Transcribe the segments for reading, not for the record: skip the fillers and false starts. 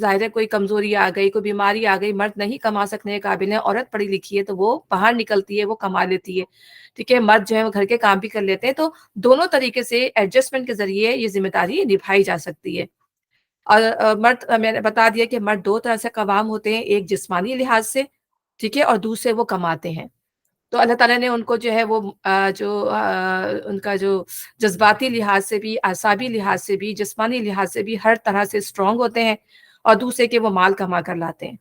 ظاہر ہے کوئی کمزوری آ گئی، کوئی بیماری آ گئی، مرد نہیں کما سکنے کے قابل ہے، عورت پڑھی لکھی ہے تو وہ باہر نکلتی ہے، وہ کما لیتی ہے، ٹھیک ہے، مرد جو ہے وہ گھر کے کام بھی کر لیتے ہیں، تو دونوں طریقے سے ایڈجسٹمنٹ کے ذریعے یہ ذمہ داری نبھائی جا سکتی ہے۔ اور مرد، میں نے بتا دیا کہ مرد دو طرح سے قوام ہوتے ہیں، ایک جسمانی لحاظ سے، ٹھیک ہے، اور دوسرے وہ کماتے ہیں۔ تو اللہ تعالیٰ نے ان کو جو ہے وہ ان کا جو جذباتی لحاظ سے بھی، اعصابی لحاظ سے بھی، جسمانی لحاظ سے بھی ہر طرح سے اسٹرانگ ہوتے ہیں، اور دوسرے کہ وہ مال کما کر لاتے ہیں۔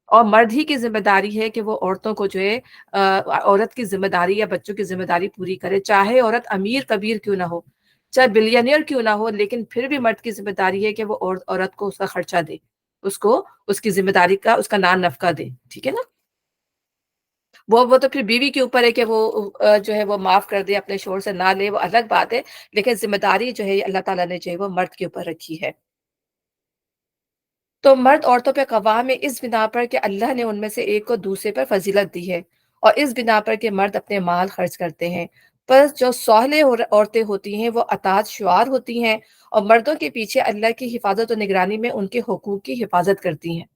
اور مرد ہی کی ذمہ داری ہے کہ وہ عورتوں کو جو ہے عورت کی ذمہ داری یا بچوں کی ذمہ داری پوری کرے، چاہے عورت امیر کبیر کیوں نہ ہو، چاہے بلینئر کیوں نہ ہو، لیکن پھر بھی مرد کی ذمہ داری ہے کہ وہ عورت کو اس کا خرچہ دے، اس کو اس کی ذمہ داری کا، اس کا نان نفقہ دے، ٹھیک ہے نا۔ وہ تو پھر بیوی کے اوپر ہے کہ وہ جو ہے وہ معاف کر دے، اپنے شوہر سے نہ لے، وہ الگ بات ہے، لیکن ذمہ داری جو ہے اللہ تعالیٰ نے جو ہے وہ مرد کے اوپر رکھی ہے۔ تو مرد عورتوں پہ قوام ہے اس بنا پر کہ اللہ نے ان میں سے ایک کو دوسرے پر فضیلت دی ہے، اور اس بنا پر کہ مرد اپنے مال خرچ کرتے ہیں۔ پر جو صالح عورتیں ہوتی ہیں وہ اطاعت شعار ہوتی ہیں، اور مردوں کے پیچھے اللہ کی حفاظت و نگرانی میں ان کے حقوق کی حفاظت کرتی ہیں۔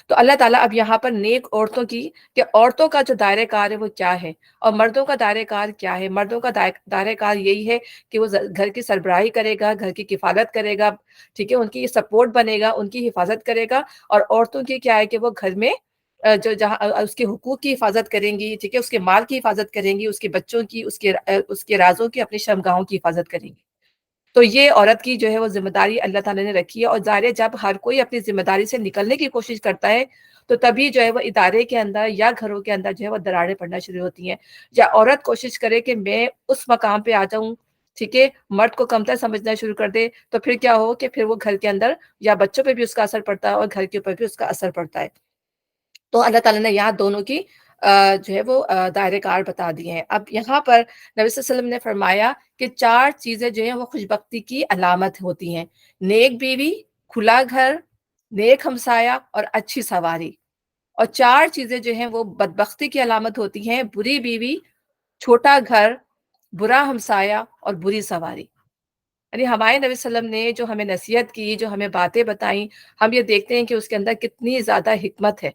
تو اللہ تعالیٰ اب یہاں پر نیک عورتوں کی، کہ عورتوں کا جو دائرہ کار ہے وہ کیا ہے، اور مردوں کا دائرہ کار کیا ہے۔ مردوں کا دائرہ کار یہی ہے کہ وہ گھر کی سربراہی کرے گا، گھر کی کفالت کرے گا، ٹھیک ہے، ان کی سپورٹ بنے گا، ان کی حفاظت کرے گا۔ اور عورتوں کی کیا ہے کہ وہ گھر میں جو جہاں اس کے حقوق کی حفاظت کریں گی، ٹھیک ہے، اس کے مال کی حفاظت کریں گی، اس کے بچوں کی، اس کے رازوں کی، اپنی شرمگاہوں کی حفاظت کریں گی۔ تو یہ عورت کی جو ہے وہ ذمہ داری اللہ تعالیٰ نے رکھی ہے، اور ظاہر ہے جب ہر کوئی اپنی ذمہ داری سے نکلنے کی کوشش کرتا ہے تو تبھی جو ہے وہ ادارے کے اندر یا گھروں کے اندر جو ہے وہ دراڑیں پڑنا شروع ہوتی ہیں۔ یا عورت کوشش کرے کہ میں اس مقام پہ آ جاؤں، ٹھیک ہے، مرد کو کمتر سمجھنا شروع کر دے، تو پھر کیا ہو کہ پھر وہ گھر کے اندر یا بچوں پہ بھی اس کا اثر پڑتا ہے، اور گھر کے اوپر بھی اس کا اثر پڑتا ہے۔ تو اللہ تعالیٰ نے یہاں دونوں کی جو ہے وہ دائرہ کار بتا دیے ہیں۔ اب یہاں پر نبی صلی اللہ علیہ وسلم نے فرمایا کہ 4 چیزیں جو ہیں وہ خوش بختی کی علامت ہوتی ہیں: نیک بیوی، کھلا گھر، نیک ہمسایہ، اور اچھی سواری۔ اور 4 چیزیں جو ہیں وہ بدبختی کی علامت ہوتی ہیں: بری بیوی، چھوٹا گھر، برا ہمسایہ، اور بری سواری۔ یعنی ہمارے نبی صلی اللہ علیہ وسلم نے جو ہمیں نصیحت کی، جو ہمیں باتیں بتائیں، ہم یہ دیکھتے ہیں کہ اس کے اندر کتنی زیادہ حکمت ہے،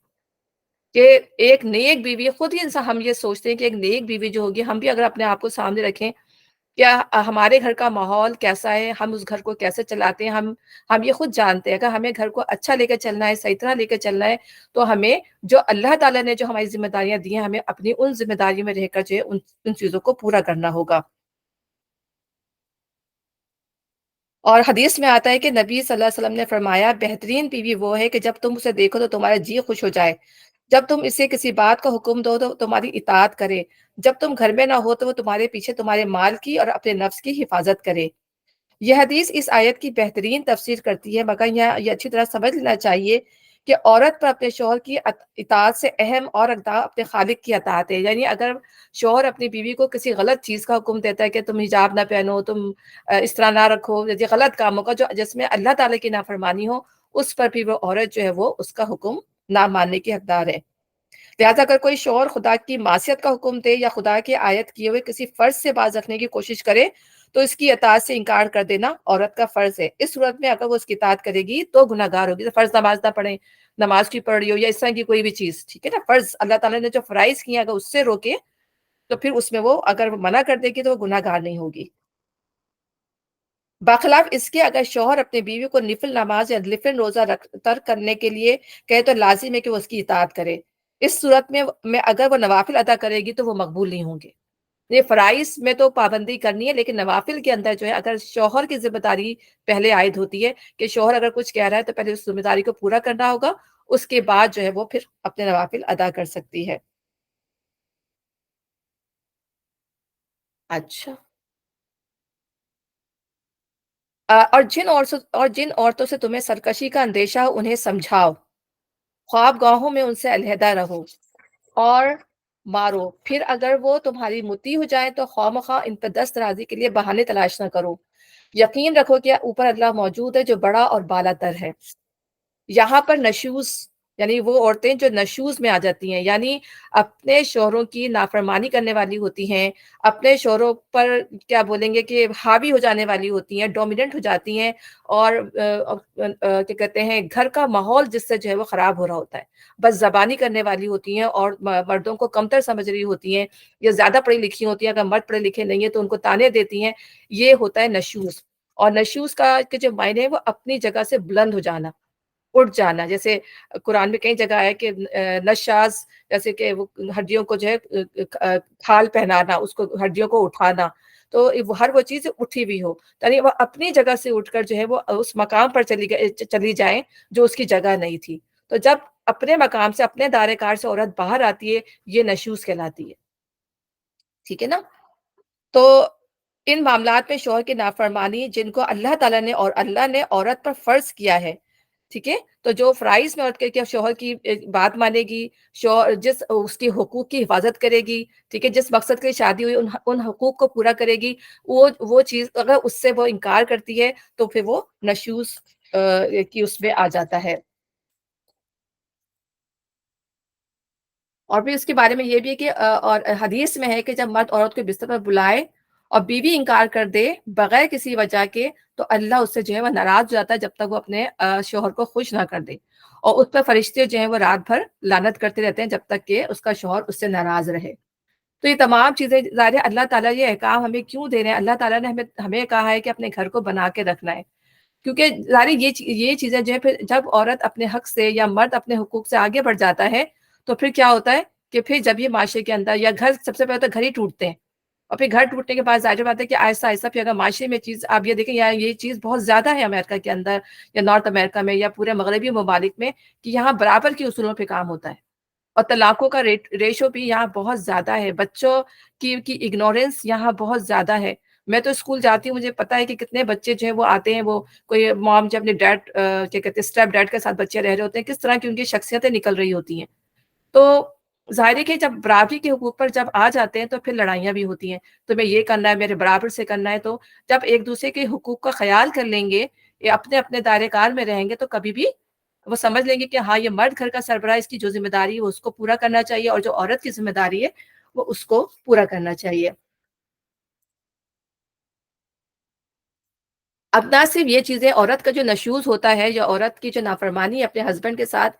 کہ ایک نیک بیوی، خود ہی انسان ہم یہ سوچتے ہیں کہ ایک نیک بیوی جو ہوگی، ہم بھی اگر اپنے آپ کو سامنے رکھیں، کیا ہمارے گھر کا ماحول کیسا ہے، ہم اس گھر کو کیسے چلاتے ہیں، ہم یہ خود جانتے ہیں۔ اگر ہمیں گھر کو اچھا لے کے چلنا ہے، صحیح طرح لے کے چلنا ہے، تو ہمیں جو اللہ تعالیٰ نے جو ہماری ذمہ داریاں دی ہیں، ہمیں اپنی ان ذمہ داریوں میں رہ کر جو ہے ان چیزوں کو پورا کرنا ہوگا۔ اور حدیث میں آتا ہے کہ نبی صلی اللہ علیہ وسلم نے فرمایا، بہترین بیوی وہ ہے کہ جب تم اسے دیکھو تو تمہارا جی خوش ہو جائے، جب تم اسے کسی بات کا حکم دو تو تمہاری اطاعت کرے، جب تم گھر میں نہ ہو تو وہ تمہارے پیچھے تمہارے مال کی اور اپنے نفس کی حفاظت کرے۔ یہ حدیث اس آیت کی بہترین تفسیر کرتی ہے، مگر یہ اچھی طرح سمجھ لینا چاہیے کہ عورت پر اپنے شوہر کی اطاعت سے اہم اور اقدام اپنے خالق کی اطاعت ہے۔ یعنی اگر شوہر اپنی بیوی کو کسی غلط چیز کا حکم دیتا ہے کہ تم حجاب نہ پہنو، تم اس طرح نہ رکھو، یہ غلط کاموں کا جو جس میں اللہ تعالیٰ کی نافرمانی ہو، اس پر بھی وہ عورت جو ہے وہ اس کا حکم نہ ماننے کی حقدار ہے۔ لہٰذا اگر کوئی شوہر خدا کی معصیت کا حکم دے یا خدا کی آیت کیے ہوئے کسی فرض سے باز رکھنے کی کوشش کرے تو اس کی اطاعت سے انکار کر دینا عورت کا فرض ہے۔ اس صورت میں اگر وہ اس کی اطاعت کرے گی تو گناہ گار ہوگی۔ فرض نماز نہ پڑھے، نماز کی پڑھ رہی ہو یا اس طرح کی کوئی بھی چیز، ٹھیک ہے نا، فرض اللہ تعالیٰ نے جو فرائض کیے اگر اس سے روکے تو پھر اس میں وہ اگر وہ منع کر دے گی تو وہ گناہ گار نہیں ہوگی۔ برخلاف اس کے اگر شوہر اپنے بیوی کو نفل نماز یا نفل روزہ ترک کرنے کے لیے کہے تو لازم ہے کہ وہ اس کی اطاعت کرے۔ اس صورت میں اگر وہ نوافل ادا کرے گی تو وہ مقبول نہیں ہوں گے۔ یہ فرائض میں تو پابندی کرنی ہے، لیکن نوافل کے اندر جو ہے اگر شوہر کی ذمہ داری پہلے عائد ہوتی ہے کہ شوہر اگر کچھ کہہ رہا ہے تو پہلے اس ذمہ داری کو پورا کرنا ہوگا، اس کے بعد جو ہے وہ پھر اپنے نوافل ادا کر سکتی ہے۔ اچھا، اور جن عورتوں سے تمہیں سرکشی کا اندیشہ ہو انہیں سمجھاؤ، خواب گاہوں میں ان سے علیحدہ رہو اور مارو، پھر اگر وہ تمہاری مطیع ہو جائیں تو خواہ مخواہ ان پر دست درازی کے لیے بہانے تلاش نہ کرو۔ یقین رکھو کہ اوپر اللہ موجود ہے جو بڑا اور بالا تر ہے۔ یہاں پر نشوز یعنی وہ عورتیں جو نشوز میں آ جاتی ہیں، یعنی اپنے شوہروں کی نافرمانی کرنے والی ہوتی ہیں، اپنے شوہروں پر کیا بولیں گے کہ حاوی ہو جانے والی ہوتی ہیں، ڈومیننٹ ہو جاتی ہیں، اور کیا کہتے ہیں گھر کا ماحول جس سے جو ہے وہ خراب ہو رہا ہوتا ہے، بس زبانی کرنے والی ہوتی ہیں، اور مردوں کو کمتر سمجھ رہی ہوتی ہیں، یا زیادہ پڑھی لکھی ہوتی ہیں، اگر مرد پڑھے لکھے نہیں ہیں تو ان کو تانے دیتی ہیں. یہ ہوتا ہے نشوز. اور نشوز کا کے جو معنی ہے وہ اپنی جگہ سے بلند ہو جانا، اٹھ جانا. جیسے قرآن میں کئی جگہ ہے کہ نشاز، جیسے کہ وہ ہڈیوں کو جو ہے کھال پہنانا، اس کو ہڈیوں کو اٹھانا، تو ہر وہ چیز اٹھی ہوئی ہو، یعنی وہ اپنی جگہ سے اٹھ کر جو ہے وہ اس مقام پر چلی جائیں جو اس کی جگہ نہیں تھی. تو جب اپنے مقام سے، اپنے دائرے کار سے عورت باہر آتی ہے، یہ نشوز کہلاتی ہے. ٹھیک ہے نا؟ تو ان معاملات میں شوہر کی نافرمانی جن کو اللہ تعالیٰ نے اور اللہ نے عورت پر فرض کیا ہے، ٹھیک ہے، تو جو فرائض میں عورت کے شوہر کی بات مانے گی، شوہر جس اس کی حقوق کی حفاظت کرے گی، ٹھیک ہے، جس مقصد کے لیے شادی ہوئی ان حقوق کو پورا کرے گی، وہ چیز اگر اس سے وہ انکار کرتی ہے تو پھر وہ نشوز کی اس میں آ جاتا ہے. اور پھر اس کے بارے میں یہ بھی ہے کہ اور حدیث میں ہے کہ جب مرد عورت کو بستر پر بلائے اور بیوی انکار کر دے بغیر کسی وجہ کے، تو اللہ اس سے جو ہے وہ ناراض ہو جاتا ہے جب تک وہ اپنے شوہر کو خوش نہ کر دے، اور اس پر فرشتے جو ہیں وہ رات بھر لعنت کرتے رہتے ہیں جب تک کہ اس کا شوہر اس سے ناراض رہے. تو یہ تمام چیزیں ظاہر ہے اللہ تعالیٰ یہ احکام ہمیں کیوں دے رہے ہیں؟ اللہ تعالیٰ نے ہمیں کہا ہے کہ اپنے گھر کو بنا کے رکھنا ہے، کیونکہ ظاہر یہ چیزیں جو ہے پھر جب عورت اپنے حق سے یا مرد اپنے حقوق سے آگے بڑھ جاتا ہے تو پھر کیا ہوتا ہے کہ پھر جب یہ معاشرے کے اندر یا گھر، سب سے پہلے تو گھر ہی ٹوٹتے ہیں، اور پھر گھر ٹوٹنے کے بعد ظاہر بات ہے کہ آہستہ آہستہ پھر اگر معاشرے میں چیز آپ یہ دیکھیں، یا یہ چیز بہت زیادہ ہے امریکہ کے اندر یا نارتھ امریکہ میں یا پورے مغربی ممالک میں، کہ یہاں برابر کے اصولوں پہ کام ہوتا ہے، اور طلاقوں کا ریشو بھی یہاں بہت زیادہ ہے، بچوں کی اگنورینس یہاں بہت زیادہ ہے. میں تو اسکول جاتی ہوں، مجھے پتا ہے کہ کتنے بچے جو ہیں وہ آتے ہیں، وہ کوئی مام جب اپنے ڈیڈ کیا کہتے ہیں اسٹیپ ڈیڈ کے ساتھ بچے رہ رہے ہوتے ہیں، کس طرح کی ان کی شخصیتیں نکل رہی ہوتی ہیں. تو ظاہر ہے کہ جب برابری کے حقوق پر جب آ جاتے ہیں تو پھر لڑائیاں بھی ہوتی ہیں، تمہیں یہ کرنا ہے، میرے برابر سے کرنا ہے. تو جب ایک دوسرے کے حقوق کا خیال کر لیں گے، یا اپنے اپنے دائرے کار میں رہیں گے، تو کبھی بھی وہ سمجھ لیں گے کہ ہاں یہ مرد گھر کا سربراہ، اس کی جو ذمہ داری ہے وہ اس کو پورا کرنا چاہیے، اور جو عورت کی ذمہ داری ہے وہ اس کو پورا کرنا چاہیے. اب نہ صرف یہ چیزیں، عورت کا جو نشوز ہوتا ہے یا عورت کی جو نافرمانی ہے اپنے ہسبینڈ کے ساتھ،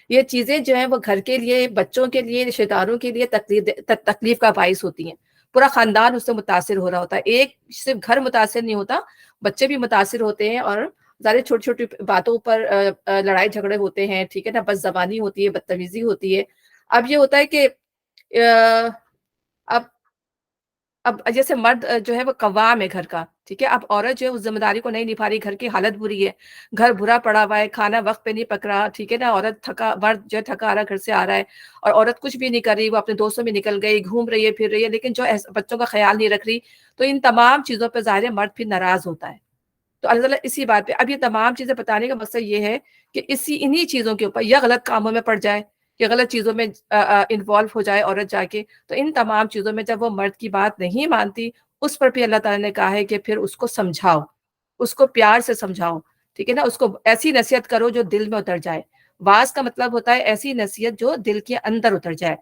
یہ چیزیں جو ہیں وہ گھر کے لیے، بچوں کے لیے، رشتے داروں کے لیے تکلیف کا باعث ہوتی ہیں. پورا خاندان اس سے متاثر ہو رہا ہوتا ہے، ایک صرف گھر متاثر نہیں ہوتا، بچے بھی متاثر ہوتے ہیں، اور ظاہر چھوٹی چھوٹی باتوں پر لڑائی جھگڑے ہوتے ہیں، ٹھیک ہے نا، بد زبانی ہوتی ہے، بدتمیزی ہوتی ہے. اب یہ ہوتا ہے کہ اب اب جیسے مرد جو ہے وہ قوام ہے گھر کا، ٹھیک ہے، اب عورت جو ہے اس ذمہ داری کو نہیں نبھا رہی، گھر کی حالت بری ہے، گھر برا پڑا ہوا ہے، کھانا وقت پہ نہیں پک رہا، ٹھیک ہے نا، عورت تھکا، مرد جو ہے تھکا آ رہا ہے گھر سے آ رہا ہے، اور عورت کچھ بھی نہیں کر رہی، وہ اپنے دوستوں میں نکل گئی، گھوم رہی ہے، پھر رہی ہے، لیکن جو بچوں کا خیال نہیں رکھ رہی. تو ان تمام چیزوں پہ ظاہر ہے مرد پھر ناراض ہوتا ہے. تو اللہ تعالیٰ اسی بات پہ، اب یہ تمام چیزیں بتانے کا مقصد یہ ہے کہ انہی چیزوں کے اوپر یا غلط کاموں میں پڑ جائے، یا غلط چیزوں میں انوالو ہو جائے عورت جا کے، تو ان تمام چیزوں میں جب وہ مرد کی بات نہیں مانتی، اس پر بھی اللہ تعالیٰ نے کہا ہے کہ پھر اس کو سمجھاؤ، اس کو پیار سے سمجھاؤ، ٹھیک ہے نا، اس کو ایسی نصیحت کرو جو دل میں اتر جائے. واز کا مطلب ہوتا ہے ایسی نصیحت جو دل کے اندر اتر جائے.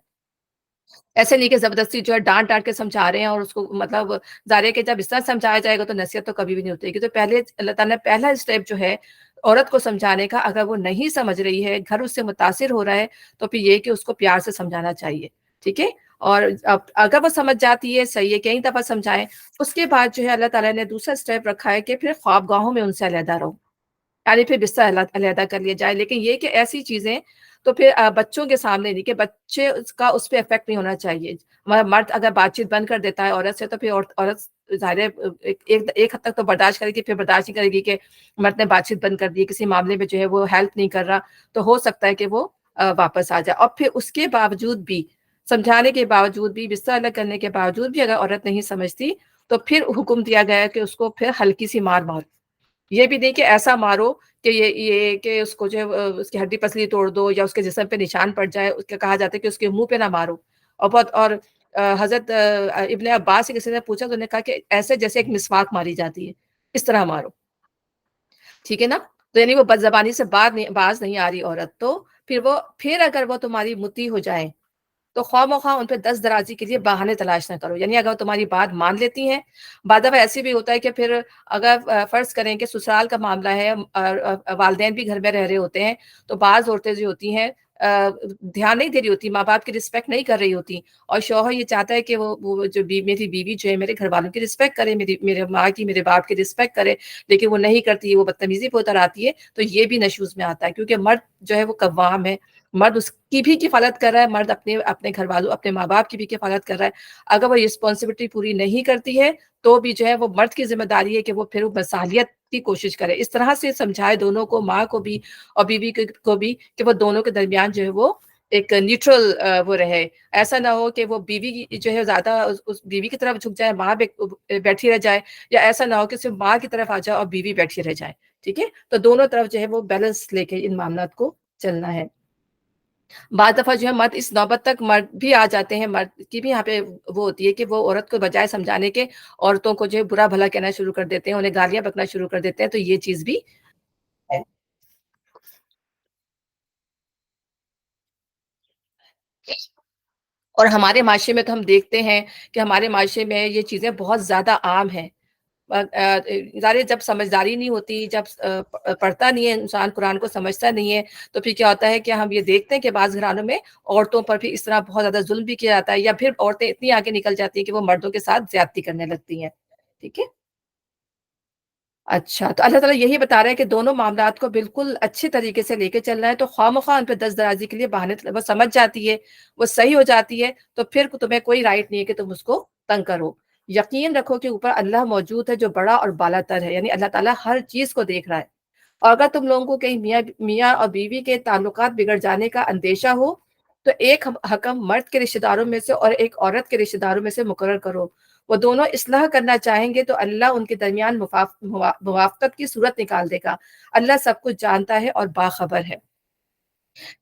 ایسے نہیں کہ زبردستی جو ہے ڈانٹ ڈانٹ کے سمجھا رہے ہیں، اور اس کو مطلب ظاہر ہے کہ جب اس طرح سمجھایا جائے گا تو نصیحت تو کبھی بھی نہیں ہوتی گی. تو پہلے اللہ تعالیٰ نے پہلا اسٹیپ جو ہے عورت کو سمجھانے کا، اگر وہ نہیں سمجھ رہی ہے، گھر اس سے متاثر ہو رہا ہے، تو پھر یہ کہ اس کو پیار سے سمجھانا چاہیے، ٹھیک ہے. اور اگر وہ سمجھ جاتی ہے، صحیح ہے، کئی دفعہ سمجھائیں. اس کے بعد جو ہے اللہ تعالیٰ نے دوسرا اسٹیپ رکھا ہے کہ پھر خواب گاہوں میں ان سے علیحدہ رہو، یعنی پھر بستر علیحدہ کر لیا جائے. لیکن یہ کہ ایسی چیزیں تو پھر بچوں کے سامنے نہیں، کہ بچے کا اس پہ افیکٹ نہیں ہونا چاہیے. مرد اگر بات چیت بند کر دیتا ہے عورت سے، تو پھر عورت ظاہر ہے ایک حد تک تو برداشت کرے گی، پھر برداشت نہیں کرے گی کہ مرد نے بات چیت بند کر دی، کسی معاملے میں جو ہے وہ ہیلپ نہیں کر رہا، تو ہو سکتا ہے کہ وہ واپس آ جائے. اور پھر اس کے باوجود بھی، سمجھانے کے باوجود بھی، بستر الگ کرنے کے باوجود بھی اگر عورت نہیں سمجھتی، تو پھر حکم دیا گیا ہے کہ اس کو پھر ہلکی سی مار مارو. یہ بھی نہیں کہ ایسا مارو کہ یہ کہ اس کو جو ہے اس کی ہڈی پسلی توڑ دو یا اس کے جسم پہ نشان پڑ جائے. اس کا کہا جاتا ہے کہ اس کے منہ پہ نہ مارو. اور حضرت ابن عباس سے کسی نے پوچھا تو انہوں نے کہا کہ ایسے جیسے ایک مسواک ماری جاتی ہے، اس طرح مارو، ٹھیک ہے نا. تو یعنی وہ بد زبانی سے باز نہیں آ رہی عورت، تو پھر اگر وہ تمہاری مطیع ہو جائیں تو خواہ مخواہ ان پہ دست درازی کے لیے بہانے تلاش نہ کرو، یعنی اگر وہ تمہاری بات مان لیتی ہیں، بعض دفعہ ایسے بھی ہوتا ہے کہ پھر اگر فرض کریں کہ سسرال کا معاملہ ہے اور والدین بھی گھر میں رہ رہے ہوتے ہیں، تو بعض عورتیں جو ہوتی ہیں دھیان نہیں دے رہی ہوتی، ماں باپ کی رسپیکٹ نہیں کر رہی ہوتی، اور شوہر یہ چاہتا ہے کہ وہ جو میری بیوی جو ہے میرے گھر والوں کی رسپیکٹ کرے، میرے ماں کی، میرے باپ کی رسپیکٹ کرے، لیکن وہ نہیں کرتی ہے، وہ بدتمیزی پہ اتر آتی ہے، تو یہ بھی نشوز میں آتا ہے، کیونکہ مرد جو ہے وہ قوام ہے، مرد اس کی بھی کفالت کر رہا ہے، مرد اپنے گھر والوں، اپنے ماں باپ کی بھی کفالت کر رہا ہے، اگر وہ رسپانسبلٹی پوری نہیں کرتی ہے تو بھی جو ہے وہ مرد کی ذمہ داری ہے کہ وہ پھر مصالحت کی کوشش کرے، اس طرح سے سمجھائے دونوں کو، ماں کو بھی اور بیوی کو بھی، کہ وہ دونوں کے درمیان جو ہے وہ ایک نیوٹرل وہ رہے، ایسا نہ ہو کہ وہ بیوی جو ہے زیادہ اس بیوی کی طرف جھک جائے، ماں بیٹھی رہ جائے، یا ایسا نہ ہو کہ صرف ماں کی طرف آ جائے اور بیوی بیٹھی رہ جائے، ٹھیک ہے، تو دونوں طرف جو ہے وہ بیلنس لے کے ان معاملات کو چلنا ہے۔ بعض دفعہ جو ہے مرد اس نوبت تک مرد بھی آ جاتے ہیں، مرد کی بھی یہاں پہ وہ ہوتی ہے کہ وہ عورت کو بجائے سمجھانے کے عورتوں کو جو ہے برا بھلا کہنا شروع کر دیتے ہیں، انہیں گالیاں بکنا شروع کر دیتے ہیں، تو یہ چیز بھی ہے۔ اور ہمارے معاشرے میں تو ہم دیکھتے ہیں کہ ہمارے معاشرے میں یہ چیزیں بہت زیادہ عام ہیں، ظاہر جب سمجھداری نہیں ہوتی، جب پڑھتا نہیں ہے انسان، قرآن کو سمجھتا نہیں ہے، تو پھر کیا ہوتا ہے کہ ہم یہ دیکھتے ہیں کہ بعض گھرانوں میں عورتوں پر بھی اس طرح بہت زیادہ ظلم بھی کیا جاتا ہے، یا پھر عورتیں اتنی آگے نکل جاتی ہیں کہ وہ مردوں کے ساتھ زیادتی کرنے لگتی ہیں، ٹھیک ہے۔ اچھا، تو اللہ تعالیٰ یہی بتا رہا ہے کہ دونوں معاملات کو بالکل اچھے طریقے سے لے کے چلنا ہے، تو خواہ مخواہ ان پہ دست درازی کے لیے بہانے، وہ سمجھ جاتی ہے، وہ صحیح ہو جاتی ہے، تو پھر تمہیں کوئی رائٹ نہیں ہے کہ تم اس کو تنگ کرو۔ یقین رکھو کہ اوپر اللہ موجود ہے جو بڑا اور بالا تر ہے، یعنی اللہ تعالیٰ ہر چیز کو دیکھ رہا ہے، اور اگر تم لوگوں کو کہیں میاں اور بیوی کے تعلقات بگڑ جانے کا اندیشہ ہو تو ایک حکم مرد کے رشتہ داروں میں سے اور ایک عورت کے رشتہ داروں میں سے مقرر کرو، وہ دونوں اصلاح کرنا چاہیں گے تو اللہ ان کے درمیان موافقت کی صورت نکال دے گا، اللہ سب کچھ جانتا ہے اور باخبر ہے،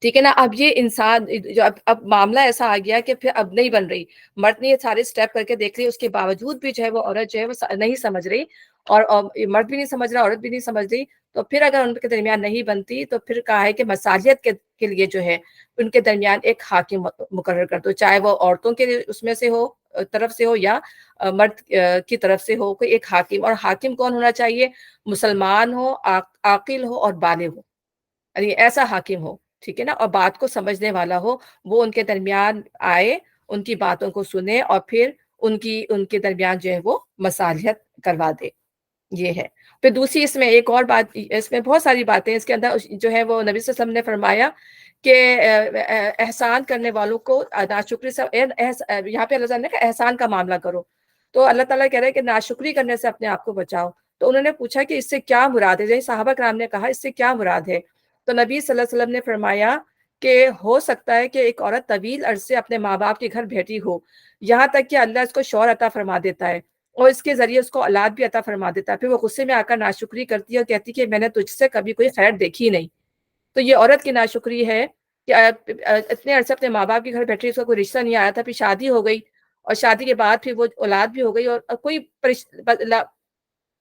ٹھیک ہے نا۔ اب یہ انسان جو اب معاملہ ایسا آ گیا کہ پھر اب نہیں بن رہی، مرد نے یہ سارے سٹیپ کر کے دیکھ لی، اس کے باوجود بھی جو ہے وہ عورت جو ہے وہ نہیں سمجھ رہی، اور مرد بھی نہیں سمجھ رہا، عورت بھی نہیں سمجھ رہی، تو پھر اگر ان کے درمیان نہیں بنتی تو پھر کہا ہے کہ مصالحت کے لیے جو ہے ان کے درمیان ایک حاکم مقرر کر دو، چاہے وہ عورتوں کے اس میں سے ہو، طرف سے ہو، یا مرد کی طرف سے ہو، کوئی ایک حاکم، اور حاکم کون ہونا چاہیے؟ مسلمان ہو، عاقل ہو اور بالغ ہو، یعنی ایسا حاکم ہو، ٹھیک ہے نا، اور بات کو سمجھنے والا ہو، وہ ان کے درمیان آئے، ان کی باتوں کو سنے، اور پھر ان کے درمیان جو ہے وہ مصالحت کروا دے، یہ ہے۔ پھر دوسری اس میں ایک اور بات، اس میں بہت ساری باتیں اس کے اندر جو ہے وہ نبی صلی اللہ علیہ وسلم نے فرمایا کہ احسان کرنے والوں کو ناشکری سے، یہاں پہ اللہ تعالیٰ نے کہا احسان کا معاملہ کرو، تو اللہ تعالیٰ کہہ رہے ہیں کہ ناشکری کرنے سے اپنے آپ کو بچاؤ، تو انہوں نے پوچھا کہ اس سے کیا مراد ہے، صحابہ کرام نے کہا اس سے کیا مراد ہے، تو نبی صلی اللہ علیہ وسلم نے فرمایا کہ ہو سکتا ہے کہ ایک عورت طویل عرصے اپنے ماں باپ کے گھر بیٹھی ہو، یہاں تک کہ اللہ اس کو شوہر عطا فرما دیتا ہے اور اس کے ذریعے اس کو اولاد بھی عطا فرما دیتا ہے، پھر وہ غصے میں آ کر ناشکری کرتی ہے اور کہتی کہ میں نے تجھ سے کبھی کوئی خیر دیکھی نہیں، تو یہ عورت کی ناشکری ہے کہ اتنے عرصے اپنے ماں باپ کے گھر بیٹھی، اس کا کوئی رشتہ نہیں آیا تھا، پھر شادی ہو گئی، اور شادی کے بعد پھر وہ اولاد بھی ہو گئی، اور کوئی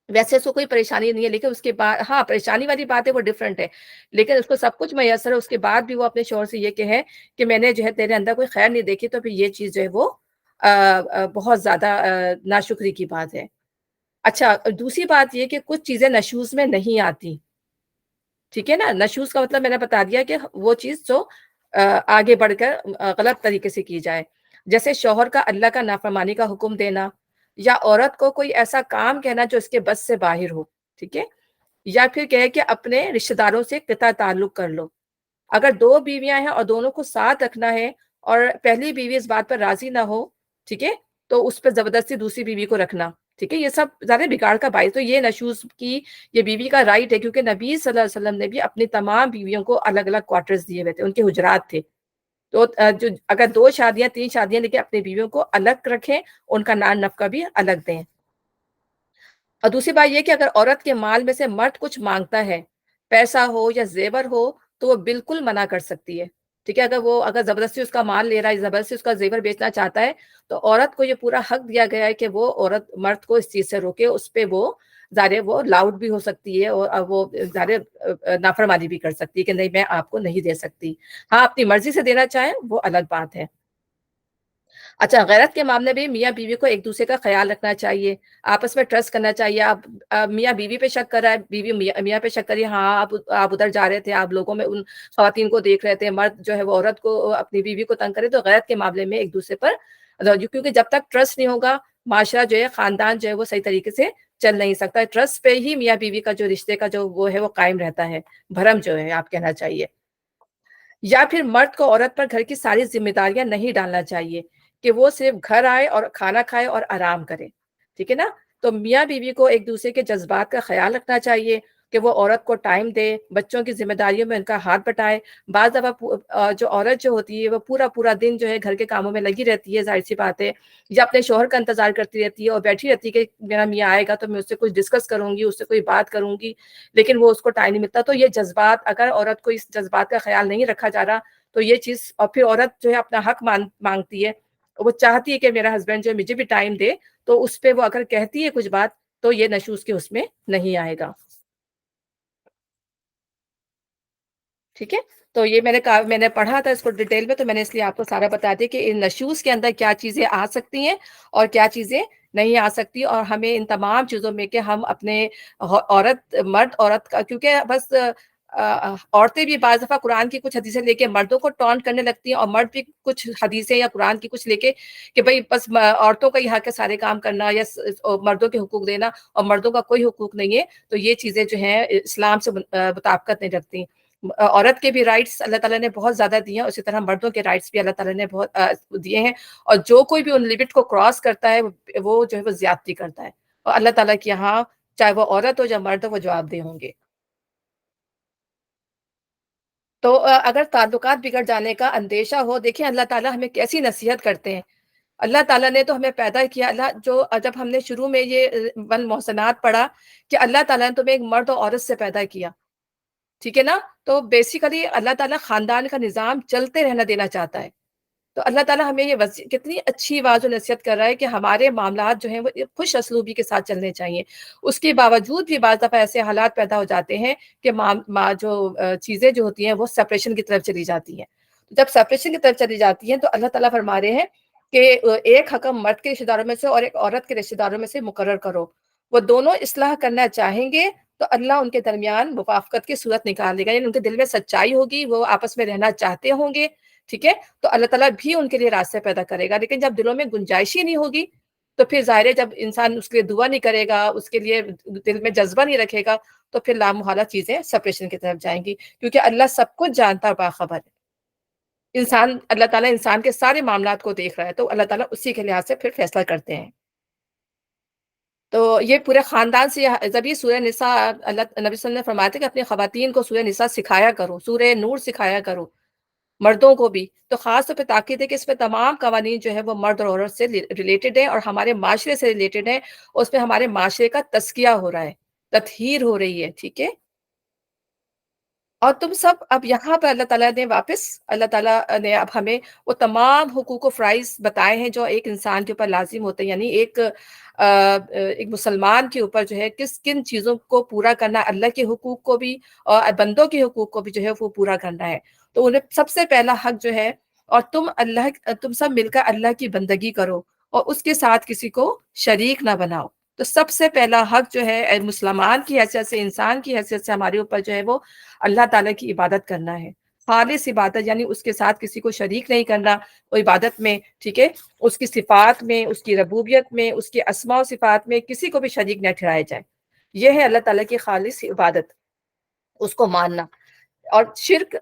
ویسے اس کو کوئی پریشانی نہیں ہے، لیکن اس کے بعد ہاں پریشانی والی بات ہے وہ ڈفرینٹ ہے، لیکن اس کو سب کچھ میسر ہے، اس کے بعد بھی وہ اپنے شوہر سے یہ کہے کہ میں نے جو ہے تیرے اندر کوئی خیر نہیں دیکھی، تو پھر یہ چیز جو ہے وہ بہت زیادہ ناشکری کی بات ہے۔ اچھا، دوسری بات یہ کہ کچھ چیزیں نشوز میں نہیں آتی، ٹھیک ہے نا، نشوز کا مطلب میں نے بتا دیا کہ وہ چیز جو آگے بڑھ کر غلط طریقے سے کی جائے، جیسے شوہر کا اللہ کا نافرمانی کا حکم دینا، یا عورت کو کوئی ایسا کام کہنا جو اس کے بس سے باہر ہو، ٹھیک ہے، یا پھر کہے کہ اپنے رشتہ داروں سے قطع تعلق کر لو، اگر دو بیویاں ہیں اور دونوں کو ساتھ رکھنا ہے اور پہلی بیوی اس بات پر راضی نہ ہو، ٹھیک ہے، تو اس پہ زبردستی دوسری بیوی کو رکھنا، ٹھیک ہے، یہ سب زیادہ بگاڑ کا باعث، تو یہ نشوز کی یہ بیوی کا رائٹ ہے، کیونکہ نبی صلی اللہ علیہ وسلم نے بھی اپنی تمام بیویوں کو الگ الگ کوارٹرز دیے ہوئے تھے، ان کے حجرات تھے، تو جو اگر 2 شادیاں 3 شادیاں لے کے اپنی بیویوں کو الگ رکھیں، ان کا نان نفقہ بھی الگ دیں۔ اور دوسری بات یہ کہ اگر عورت کے مال میں سے مرد کچھ مانگتا ہے، پیسہ ہو یا زیور ہو، تو وہ بالکل منع کر سکتی ہے، ٹھیک ہے، اگر زبردستی اس کا مال لے رہا ہے، زبردستی اس کا زیور بیچنا چاہتا ہے، تو عورت کو یہ پورا حق دیا گیا ہے کہ وہ عورت مرد کو اس چیز سے روکے، اس پہ وہ ظاہر وہ لاؤڈ بھی ہو سکتی ہے اور وہ ظاہر نافرمانی بھی کر سکتی ہے کہ نہیں میں آپ کو نہیں دے سکتی. ہاں اپنی مرضی سے دینا چاہیں وہ الگ بات ہے. اچھا، غیرت کے معاملے میں میاں بیوی کو ایک دوسرے کا خیال رکھنا چاہیے، آپس میں ٹرسٹ کرنا چاہیے. آپ میاں بیوی پہ شک کر رہا ہے، بیوی میاں پہ شک کریے، ہاں آپ ادھر جا رہے تھے، آپ لوگوں میں ان خواتین کو دیکھ رہے تھے، مرد جو ہے وہ عورت کو اپنی بیوی کو تنگ کرے. تو غیرت کے معاملے میں ایک دوسرے پر، کیونکہ جب تک ٹرسٹ نہیں ہوگا معاشرہ جو ہے، خاندان جو ہے وہ صحیح طریقے سے چل نہیں سکتا. ٹرسٹ پہ ہی میاں بیوی کا جو رشتے کا جو وہ ہے وہ قائم رہتا ہے. بھرم جو ہے آپ کہنا چاہیے. یا پھر مرد کو عورت پر گھر کی ساری ذمہ داریاں نہیں ڈالنا چاہیے کہ وہ صرف گھر آئے اور کھانا کھائے اور آرام کرے. ٹھیک ہے نا. تو میاں بیوی کو ایک دوسرے کے جذبات کا خیال رکھنا چاہیے کہ وہ عورت کو ٹائم دے، بچوں کی ذمہ داریوں میں ان کا ہاتھ بٹائے. بعض دفعہ جو عورت جو ہوتی ہے وہ پورا پورا دن جو ہے گھر کے کاموں میں لگی رہتی ہے، ظاہر سی بات ہے، یا اپنے شوہر کا انتظار کرتی رہتی ہے اور بیٹھی رہتی ہے کہ میرا میاں آئے گا تو میں اس سے کچھ ڈسکس کروں گی، اس سے کوئی بات کروں گی، لیکن وہ اس کو ٹائم نہیں ملتا. تو یہ جذبات، اگر عورت کو اس جذبات کا خیال نہیں رکھا جا رہا تو یہ چیز، اور پھر عورت جو ہے اپنا حق مانگتی ہے، وہ چاہتی ہے کہ میرا ہسبینڈ جو ہے مجھے بھی ٹائم دے، تو اس پہ وہ اگر کہتی ہے کچھ بات تو یہ نشوز کے اس میں نہیں آئے گا. ٹھیک ہے. تو یہ میں نے پڑھا تھا اس کو ڈیٹیل میں، تو میں نے اس لیے آپ کو سارا بتا دیا کہ ان نشوز کے اندر کیا چیزیں آ سکتی ہیں اور کیا چیزیں نہیں آ سکتی. اور ہمیں ان تمام چیزوں میں کہ ہم اپنے مرد عورت کا، کیونکہ بس عورتیں بھی بعض دفعہ قرآن کی کچھ حدیثیں لے کے مردوں کو ٹونٹ کرنے لگتی ہیں، اور مرد بھی کچھ حدیثیں یا قرآن کی کچھ لے کے کہ بھئی بس عورتوں کا یہ حق ہے سارے کام کرنا یا مردوں کے حقوق دینا، اور مردوں کا کوئی حقوق نہیں ہے. تو یہ چیزیں جو ہیں اسلام سے مطابقت نہیں رکھتی. عورت کے بھی رائٹس اللہ تعالیٰ نے بہت زیادہ دیے ہیں، اسی طرح مردوں کے رائٹس بھی اللہ تعالیٰ نے بہت دیے ہیں. اور جو کوئی بھی ان لمٹ کو کراس کرتا ہے وہ جو ہے وہ زیادتی کرتا ہے، اور اللہ تعالیٰ کے یہاں چاہے وہ عورت ہو یا مرد ہو وہ جواب دہ ہوں گے. تو اگر تعلقات بگڑ جانے کا اندیشہ ہو، دیکھیں اللہ تعالیٰ ہمیں کیسی نصیحت کرتے ہیں. اللہ تعالیٰ نے تو ہمیں پیدا کیا، جب ہم نے شروع میں یہ والمحصنات پڑھا کہ اللہ تعالیٰ نے تمہیں ایک مرد اور عورت سے پیدا کیا. ٹھیک ہے نا. تو بیسیکلی اللہ تعالیٰ خاندان کا نظام چلتے رہنا دینا چاہتا ہے. تو اللہ تعالیٰ ہمیں یہ کتنی اچھی واضح نصیحت کر رہا ہے کہ ہمارے معاملات جو ہیں وہ خوش اسلوبی کے ساتھ چلنے چاہیے. اس کے باوجود بھی بعض دفعہ ایسے حالات پیدا ہو جاتے ہیں کہ جو چیزیں جو ہوتی ہیں وہ سپریشن کی طرف چلی جاتی ہیں. جب سپریشن کی طرف چلی جاتی ہیں تو اللہ تعالیٰ فرما رہے ہیں کہ ایک حکم مرد کے رشتے داروں میں سے اور ایک عورت کے رشتے داروں میں سے مقرر کرو. وہ دونوں اصلاح کرنا چاہیں گے تو اللہ ان کے درمیان موافقت کی صورت نکال دے گا. یعنی ان کے دل میں سچائی ہوگی، وہ آپس میں رہنا چاہتے ہوں گے. ٹھیک ہے. تو اللہ تعالیٰ بھی ان کے لیے راستے پیدا کرے گا. لیکن جب دلوں میں گنجائش ہی نہیں ہوگی تو پھر ظاہر ہے جب انسان اس کے لیے دعا نہیں کرے گا، اس کے لیے دل میں جذبہ نہیں رکھے گا، تو پھر لامحالہ چیزیں سپریشن کی طرف جائیں گی. کیونکہ اللہ سب کچھ جانتا اور باخبر ہے. اللہ تعالیٰ انسان کے سارے معاملات کو دیکھ رہا ہے، تو اللہ تعالیٰ اسی کے لحاظ سے پھر فیصلہ کرتے ہیں. تو یہ پورے خاندان سے جب یہ سورہ نساء، اللہ نبی صلی اللہ علیہ وسلم نے فرمایا تھا کہ اپنی خواتین کو سورہ نساء سکھایا کرو، سورہ نور سکھایا کرو، مردوں کو بھی. تو خاص طور پہ تاکید ہے کہ اس میں تمام قوانین جو ہے وہ مرد اور عورت سے ریلیٹڈ ہیں اور ہمارے معاشرے سے ریلیٹڈ ہیں. اس میں ہمارے معاشرے کا تزکیہ ہو رہا ہے، تطہیر ہو رہی ہے. ٹھیک ہے. اور تم سب اب یہاں پہ اللہ تعالیٰ نے اب ہمیں وہ تمام حقوق و فرائض بتائے ہیں جو ایک انسان کے اوپر لازم ہوتے ہیں. یعنی ایک مسلمان کے اوپر جو ہے کن چیزوں کو پورا کرنا، اللہ کے حقوق کو بھی اور بندوں کے حقوق کو بھی جو ہے وہ پورا کرنا ہے. تو انہیں سب سے پہلا حق جو ہے، اور تم سب مل کر اللہ کی بندگی کرو اور اس کے ساتھ کسی کو شریک نہ بناؤ. تو سب سے پہلا حق جو ہے مسلمان کی حیثیت سے، انسان کی حیثیت سے ہمارے اوپر جو ہے وہ اللہ تعالیٰ کی عبادت کرنا ہے. خالص عبادت، یعنی اس کے ساتھ کسی کو شریک نہیں کرنا وہ عبادت میں. ٹھیک ہے. اس کی صفات میں، اس کی ربوبیت میں، اس کی اسماء و صفات میں کسی کو بھی شریک نہ ٹھہرایا جائے. یہ ہے اللہ تعالیٰ کی خالص عبادت، اس کو ماننا. اور شرک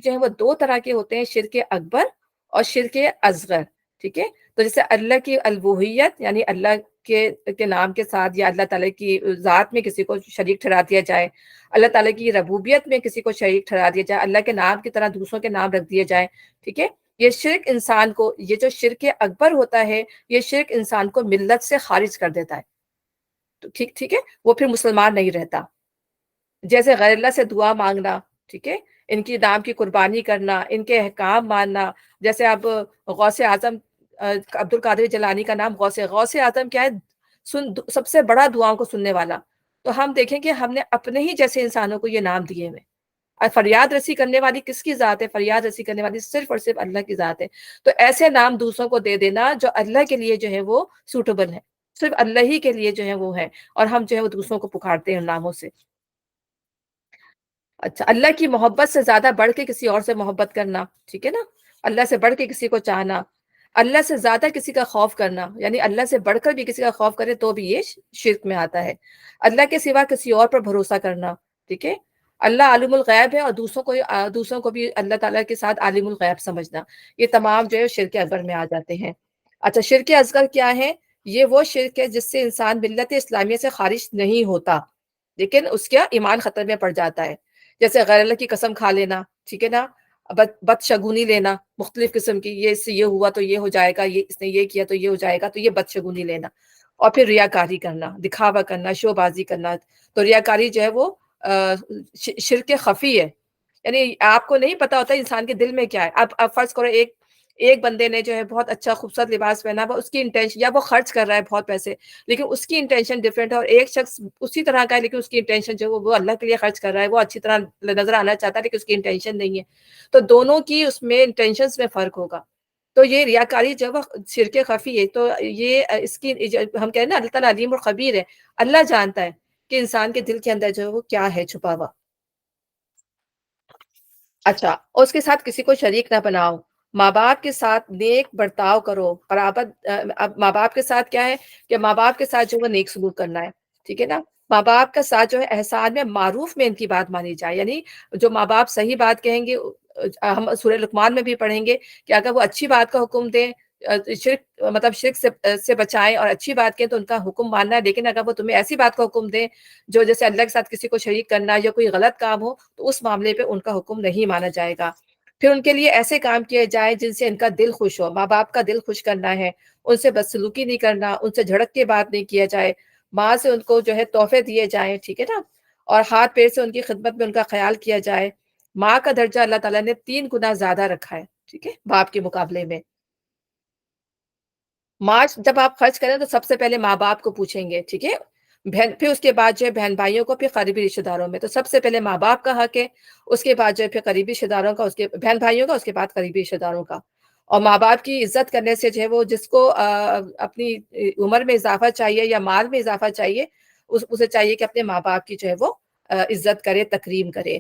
جو ہے وہ دو طرح کے ہوتے ہیں، شرک اکبر اور شرک اصغر. ٹھیک ہے. تو جیسے اللہ کی الوہیت، یعنی اللہ کے نام کے ساتھ یا اللہ تعالیٰ کی ذات میں کسی کو شریک ٹھہرا دیا جائے، اللہ تعالیٰ کی ربوبیت میں کسی کو شریک ٹھہرا دیا جائے، اللہ کے نام کی طرح دوسروں کے نام رکھ دیے جائیں. ٹھیک ہے. یہ شرک انسان کو، یہ جو شرک اکبر ہوتا ہے، یہ شرک انسان کو ملت سے خارج کر دیتا ہے. تو ٹھیک ہے. وہ پھر مسلمان نہیں رہتا. جیسے غیر اللہ سے دعا مانگنا، ٹھیک ہے، ان کی نام کی قربانی کرنا، ان کے احکام ماننا. جیسے اب غوث اعظم عبد القادر جیلانی کا نام غوث اعظم کیا ہے؟ سب سے بڑا دعاؤں کو سننے والا. تو ہم دیکھیں کہ ہم نے اپنے ہی جیسے انسانوں کو یہ نام دیے ہوئے. اور فریاد رسی کرنے والی کس کی ذات ہے؟ فریاد رسی کرنے والی صرف اور صرف اللہ کی ذات ہے. تو ایسے نام دوسروں کو دے دینا جو اللہ کے لیے جو ہے وہ سوٹیبل ہے، صرف اللہ ہی کے لیے جو ہے وہ ہے، اور ہم جو ہے وہ دوسروں کو پکارتے ہیں ان ناموں سے. اچھا، اللہ کی محبت سے زیادہ بڑھ کے کسی اور سے محبت کرنا، ٹھیک ہے نا، اللہ سے بڑھ کے کسی کو چاہنا، اللہ سے زیادہ کسی کا خوف کرنا، یعنی اللہ سے بڑھ کر بھی کسی کا خوف کرے تو بھی یہ شرک میں آتا ہے. اللہ کے سوا کسی اور پر بھروسہ کرنا، ٹھیک ہے. اللہ عالم الغیب ہے، اور دوسروں کو بھی اللہ تعالیٰ کے ساتھ عالم الغیب سمجھنا، یہ تمام جو ہے شرک اکبر میں آ جاتے ہیں. اچھا، شرک اصغر کیا ہے؟ یہ وہ شرک ہے جس سے انسان ملت اسلامیہ سے خارج نہیں ہوتا، لیکن اس کا ایمان خطر میں پڑ جاتا ہے. جیسے غیر اللہ کی قسم کھا لینا، ٹھیک ہے نا، بدشگونی لینا مختلف قسم کی، یہ اس سے یہ ہوا تو یہ ہو جائے گا، یہ اس نے یہ کیا تو یہ ہو جائے گا، تو یہ بدشگونی لینا. اور پھر ریاکاری کرنا، دکھاوا کرنا، شو بازی کرنا. تو ریاکاری جو ہے وہ شرک خفی ہے، یعنی آپ کو نہیں پتا ہوتا انسان کے دل میں کیا ہے. اب فرض کرو ایک بندے نے جو ہے بہت اچھا خوبصورت لباس پہنا ہوا، اس کی انٹینشن، یا وہ خرچ کر رہا ہے بہت پیسے، لیکن اس کی انٹینشن ڈفرینٹ ہے. اور ایک شخص اسی طرح کا ہے لیکن اس کی انٹینشن جو وہ اللہ کے لیے خرچ کر رہا ہے، وہ اچھی طرح نظر آنا چاہتا ہے لیکن اس کی انٹینشن نہیں ہے. تو دونوں کی اس میں انٹینشنز میں فرق ہوگا. تو یہ ریاکاری جب شرک خفی ہے، تو یہ اس کی ہم کہیں نا اللہ تعالیٰ علیم اور خبیر ہے، اللہ جانتا ہے کہ انسان کے دل کے اندر جو ہے وہ کیا ہے چھپا ہوا. اچھا، اور اس کے ساتھ کسی کو شریک نہ بناؤ. ماں باپ کے ساتھ نیک برتاؤ کرو. قرابت، اب ماں باپ کے ساتھ کیا ہے کہ ماں باپ کے ساتھ جو وہ نیک سلوک کرنا ہے، ٹھیک ہے نا. ماں باپ کا ساتھ جو ہے احسان میں معروف میں ان کی بات مانی جائے، یعنی جو ماں باپ صحیح بات کہیں گے، ہم سورہ لقمان میں بھی پڑھیں گے کہ اگر وہ اچھی بات کا حکم دیں، شرک سے بچائیں اور اچھی بات کہیں تو ان کا حکم ماننا ہے. لیکن اگر وہ تمہیں ایسی بات کا حکم دیں جو جیسے اللہ کے ساتھ کسی کو شریک کرنا یا کوئی غلط کام ہو، تو اس معاملے پہ ان کا حکم نہیں مانا جائے گا. پھر ان کے لیے ایسے کام کیے جائیں جن سے ان کا دل خوش ہو. ماں باپ کا دل خوش کرنا ہے، ان سے بدسلوکی نہیں کرنا، ان سے جھڑک کے بات نہیں کیا جائے. ماں سے ان کو جو ہے تحفے دیے جائیں، ٹھیک ہے نا، اور ہاتھ پیر سے ان کی خدمت میں ان کا خیال کیا جائے. ماں کا درجہ اللہ تعالیٰ نے 3 گنا زیادہ رکھا ہے، ٹھیک ہے، باپ کے مقابلے میں. ماں جب آپ خرچ کریں تو سب سے پہلے ماں باپ کو پوچھیں گے، ٹھیک ہے. پھر اس کے بعد جو ہے بہن بھائیوں کو، پھر قریبی رشتے داروں میں. تو سب سے پہلے ماں باپ کا حق ہے، اس کے بعد جو ہے پھر قریبی رشتے داروں کا، اس کے بہن بھائیوں کا، اس کے بعد قریبی رشتے داروں کا. اور ماں باپ کی عزت کرنے سے جو ہے وہ جس کو اپنی عمر میں اضافہ چاہیے یا مال میں اضافہ چاہیے، اسے چاہیے کہ اپنے ماں باپ کی جو ہے وہ عزت کرے، تکریم کرے.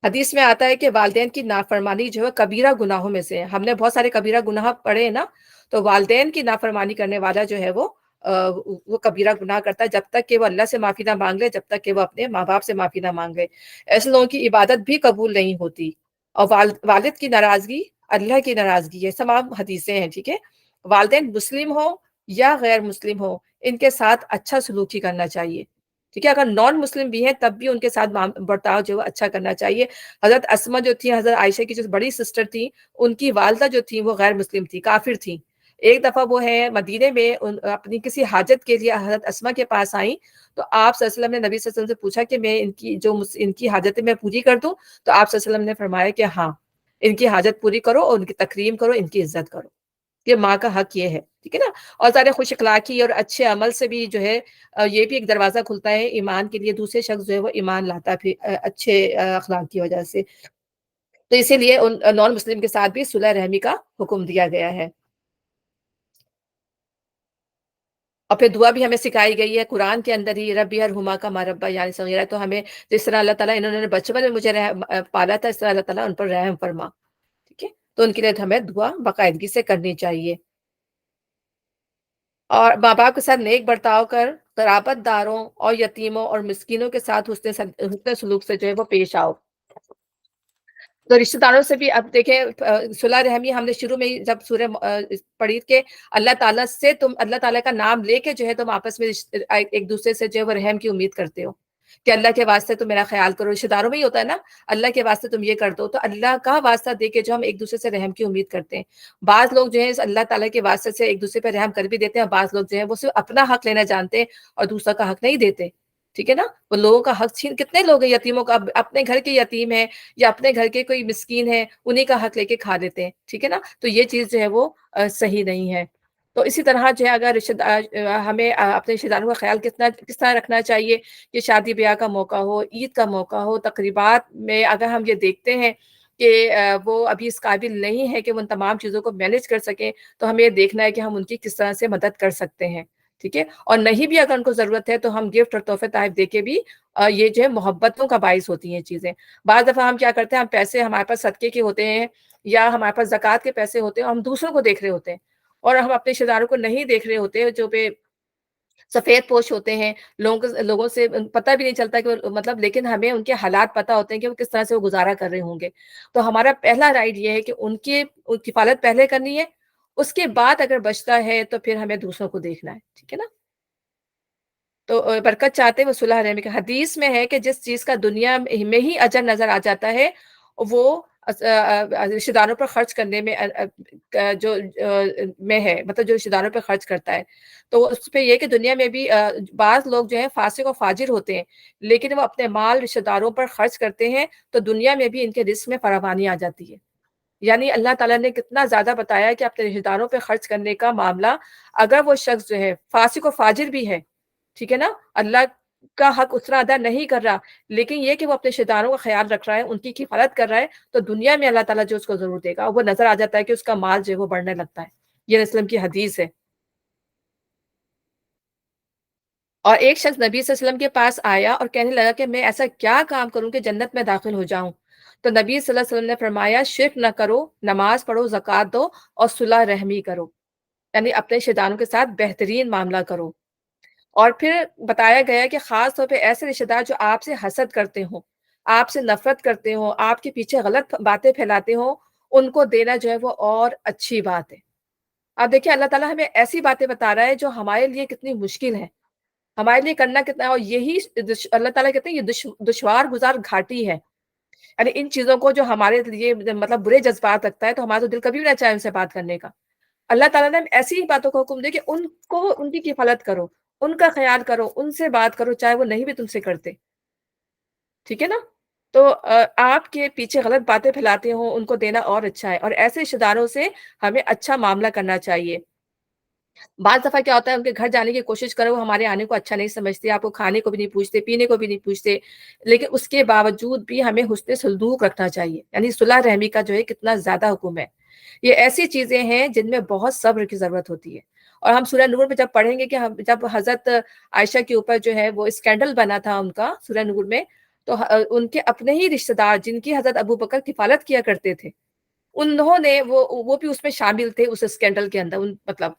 حدیث میں آتا ہے کہ والدین کی نافرمانی جو ہے کبیرہ گناہوں میں سے ہے. ہم نے بہت سارے کبیرہ گناہ پڑھے ہیں نا، تو والدین کی نافرمانی کرنے والا جو ہے وہ کبیرہ گناہ کرتا ہے، جب تک کہ وہ اللہ سے معافی نہ مانگ لے، جب تک کہ وہ اپنے ماں باپ سے معافی نہ مانگ لے. ایسے لوگوں کی عبادت بھی قبول نہیں ہوتی. اور والد کی ناراضگی اللہ کی ناراضگی ہے. تمام حدیثیں ہیں، ٹھیک ہے. والدین مسلم ہو یا غیر مسلم ہو، ان کے ساتھ اچھا سلوک ہی کرنا چاہیے، ٹھیک ہے. اگر نان مسلم بھی ہیں تب بھی ان کے ساتھ برتاؤ جو ہے اچھا کرنا چاہیے. حضرت اسما جو تھی، حضرت عائشہ کی جو بڑی سسٹر تھی، ان کی والدہ جو تھی وہ غیر مسلم تھی، کافر تھی. ایک دفعہ وہ ہے مدینے میں اپنی کسی حاجت کے لیے حضرت اسما کے پاس آئیں، تو آپ صلی اللہ علیہ وسلم نے نبی صلی اللہ علیہ وسلم سے پوچھا کہ میں ان کی حاجتیں میں پوری کر دوں. تو آپ صلی اللہ علیہ وسلم نے فرمایا کہ ہاں، ان کی حاجت پوری کرو اور ان کی تکریم کرو، ان کی عزت کرو. یہ ماں کا حق یہ ہے، ٹھیک ہے نا. اور سارے خوش اخلاقی اور اچھے عمل سے بھی جو ہے یہ بھی ایک دروازہ کھلتا ہے ایمان کے لیے. دوسرے شخص جو ہے وہ ایمان لاتا ہے پھر اچھے اخلاق کی وجہ سے. تو اسی لیے ان نان مسلم کے ساتھ بھی صلح رحمی کا حکم دیا گیا ہے. اور پھر دعا بھی ہمیں سکھائی گئی ہے قرآن کے اندر ہی، ربی ارحمہ کما ربیانی یعنی صغیرہ. تو ہمیں جس طرح اللہ تعالیٰ انہوں نے بچپن میں مجھے پالا تھا، اس طرح اللہ تعالیٰ ان پر رحم فرما، ٹھیک ہے. تو ان کے لیے ہمیں دعا باقاعدگی سے کرنی چاہیے. اور ماں باپ کے ساتھ نیک برتاؤ کر قرابت داروں اور یتیموں اور مسکینوں کے ساتھ حسن سلوک سے جو ہے وہ پیش آؤ. تو رشتہ داروں سے بھی اب دیکھیں صلح رحمی ہم نے شروع میں ہی جب سورہ پڑھی کہ اللہ تعالیٰ سے تم اللہ تعالیٰ کا نام لے کے جو ہے تم آپس میں ایک دوسرے سے جو ہے وہ رحم کی امید کرتے ہو کہ اللہ کے واسطے تم میرا خیال کرو. رشتہ داروں میں ہی ہوتا ہے نا، اللہ کے واسطے تم یہ کر دو. تو اللہ کا واسطہ دے کے جو ہم ایک دوسرے سے رحم کی امید کرتے ہیں. بعض لوگ جو ہے اللہ تعالیٰ کے واسطے سے ایک دوسرے پہ رحم کر بھی دیتے ہیں، اور بعض لوگ جو ہے وہ صرف اپنا حق لینا جانتے ہیں اور دوسرا کا حق نہیں دیتے، ٹھیک ہے نا، وہ لوگوں کا حق چھین، کتنے لوگ ہیں یتیموں کا، اپنے گھر کے یتیم ہیں یا اپنے گھر کے کوئی مسکین ہے انہی کا حق لے کے کھا دیتے ہیں، ٹھیک ہے نا، تو یہ چیز جو ہے وہ صحیح نہیں ہے۔ تو اسی طرح جو ہے اگر ہمیں اپنے رشتہ داروں کا خیال کس طرح رکھنا چاہیے کہ شادی بیاہ کا موقع ہو، عید کا موقع ہو، تقریبات میں اگر ہم یہ دیکھتے ہیں کہ وہ ابھی اس قابل نہیں ہے کہ وہ ان تمام چیزوں کو مینج کر سکیں، تو ہمیں یہ دیکھنا ہے کہ ہم ان کی کس طرح سے مدد کر سکتے ہیں، ٹھیک ہے، اور نہیں بھی اگر ان کو ضرورت ہے تو ہم گفٹ اور تحفے تحائف دے کے بھی یہ جو ہے محبتوں کا باعث ہوتی ہیں چیزیں۔ بعض دفعہ ہم کیا کرتے ہیں، ہم پیسے ہمارے پاس صدقے کے ہوتے ہیں یا ہمارے پاس زکوٰۃ کے پیسے ہوتے ہیں، ہم دوسروں کو دیکھ رہے ہوتے ہیں اور ہم اپنے رشتہ داروں کو نہیں دیکھ رہے ہوتے، جو پہ سفید پوش ہوتے ہیں، لوگوں سے پتہ بھی نہیں چلتا کہ مطلب، لیکن ہمیں ان کے حالات پتہ ہوتے ہیں کہ وہ کس طرح سے وہ گزارا کر رہے ہوں گے۔ تو ہمارا پہلا رائٹ یہ ہے کہ ان کی کفالت پہلے کرنی ہے، اس کے بعد اگر بچتا ہے تو پھر ہمیں دوسروں کو دیکھنا ہے، ٹھیک ہے نا۔ تو برکت چاہتے ہیں وہ صلح رحمی کا، حدیث میں ہے کہ جس چیز کا دنیا میں ہی اجر نظر آ جاتا ہے وہ رشتہ داروں پر خرچ کرنے میں جو میں ہے، مطلب جو رشتہ داروں پر خرچ کرتا ہے، تو اس پہ یہ کہ دنیا میں بھی بعض لوگ جو ہیں فاسق و فاجر ہوتے ہیں، لیکن وہ اپنے مال رشتہ داروں پر خرچ کرتے ہیں تو دنیا میں بھی ان کے رزق میں فراوانی آ جاتی ہے۔ یعنی اللہ تعالیٰ نے کتنا زیادہ بتایا کہ اپنے رشتہ داروں پہ خرچ کرنے کا معاملہ، اگر وہ شخص جو ہے فاسق و فاجر بھی ہے، ٹھیک ہے نا، اللہ کا حق اتنا ادا نہیں کر رہا، لیکن یہ کہ وہ اپنے رشتہ داروں کا خیال رکھ رہا ہے، ان کی کفالت کر رہا ہے، تو دنیا میں اللہ تعالیٰ جو اس کو ضرور دے گا، وہ نظر آ جاتا ہے کہ اس کا مال جو ہے وہ بڑھنے لگتا ہے۔ یہ رسول کی حدیث ہے۔ اور ایک شخص نبی صلی اللہ علیہ وسلم کے پاس آیا اور کہنے لگا کہ میں ایسا کیا کام کروں کہ جنت میں داخل ہو جاؤں؟ تو نبی صلی اللہ علیہ وسلم نے فرمایا، شرک نہ کرو، نماز پڑھو، زکوٰۃ دو اور صلح رحمی کرو، یعنی اپنے رشتہ داروں کے ساتھ بہترین معاملہ کرو۔ اور پھر بتایا گیا کہ خاص طور پہ ایسے رشتہ دار جو آپ سے حسد کرتے ہوں، آپ سے نفرت کرتے ہوں، آپ کے پیچھے غلط باتیں پھیلاتے ہوں، ان کو دینا جو ہے وہ اور اچھی بات ہے۔ اب دیکھیں اللہ تعالیٰ ہمیں ایسی باتیں بتا رہا ہے جو ہمارے لیے کتنی مشکل ہے، ہمارے لیے کرنا کتنا ہے، اور یہی اللہ تعالیٰ کہتے ہیں یہ دشوار گزار گھاٹی ہے، یعنی ان چیزوں کو جو ہمارے لیے مطلب برے جذبات رکھتا ہے تو ہمارا تو دل کبھی بھی نہ چاہے ان سے بات کرنے کا۔ اللہ تعالیٰ نے ایسی ہی باتوں کا حکم دیا کہ ان کو، ان کی کفالت کرو، ان کا خیال کرو، ان سے بات کرو چاہے وہ نہیں بھی تم سے کرتے، ٹھیک ہے نا۔ تو آپ کے پیچھے غلط باتیں پھیلاتے ہوں ان کو دینا اور اچھا ہے، اور ایسے رشتہ داروں سے ہمیں اچھا معاملہ کرنا چاہیے۔ بعض دفعہ کیا ہوتا ہے، ان کے گھر جانے کی کوشش کرو، وہ ہمارے آنے کو اچھا نہیں سمجھتے، آپ کو کھانے کو بھی نہیں پوچھتے، پینے کو بھی نہیں پوچھتے، لیکن اس کے باوجود بھی ہمیں حسن سلوک رکھنا چاہیے، یعنی صلح رحمی کا جو ہے کتنا زیادہ حکم ہے۔ یہ ایسی چیزیں ہیں جن میں بہت صبر کی ضرورت ہوتی ہے، اور ہم سورہ نور میں جب پڑھیں گے کہ جب حضرت عائشہ کے اوپر جو ہے وہ اسکینڈل بنا تھا ان کا سورہ نور میں، تو ان کے اپنے ہی رشتہ دار جن کی حضرت ابو بکر کفالت کیا کرتے تھے، انہوں نے وہ بھی اس میں شامل تھے اس اسکینڈل کے اندر، مطلب،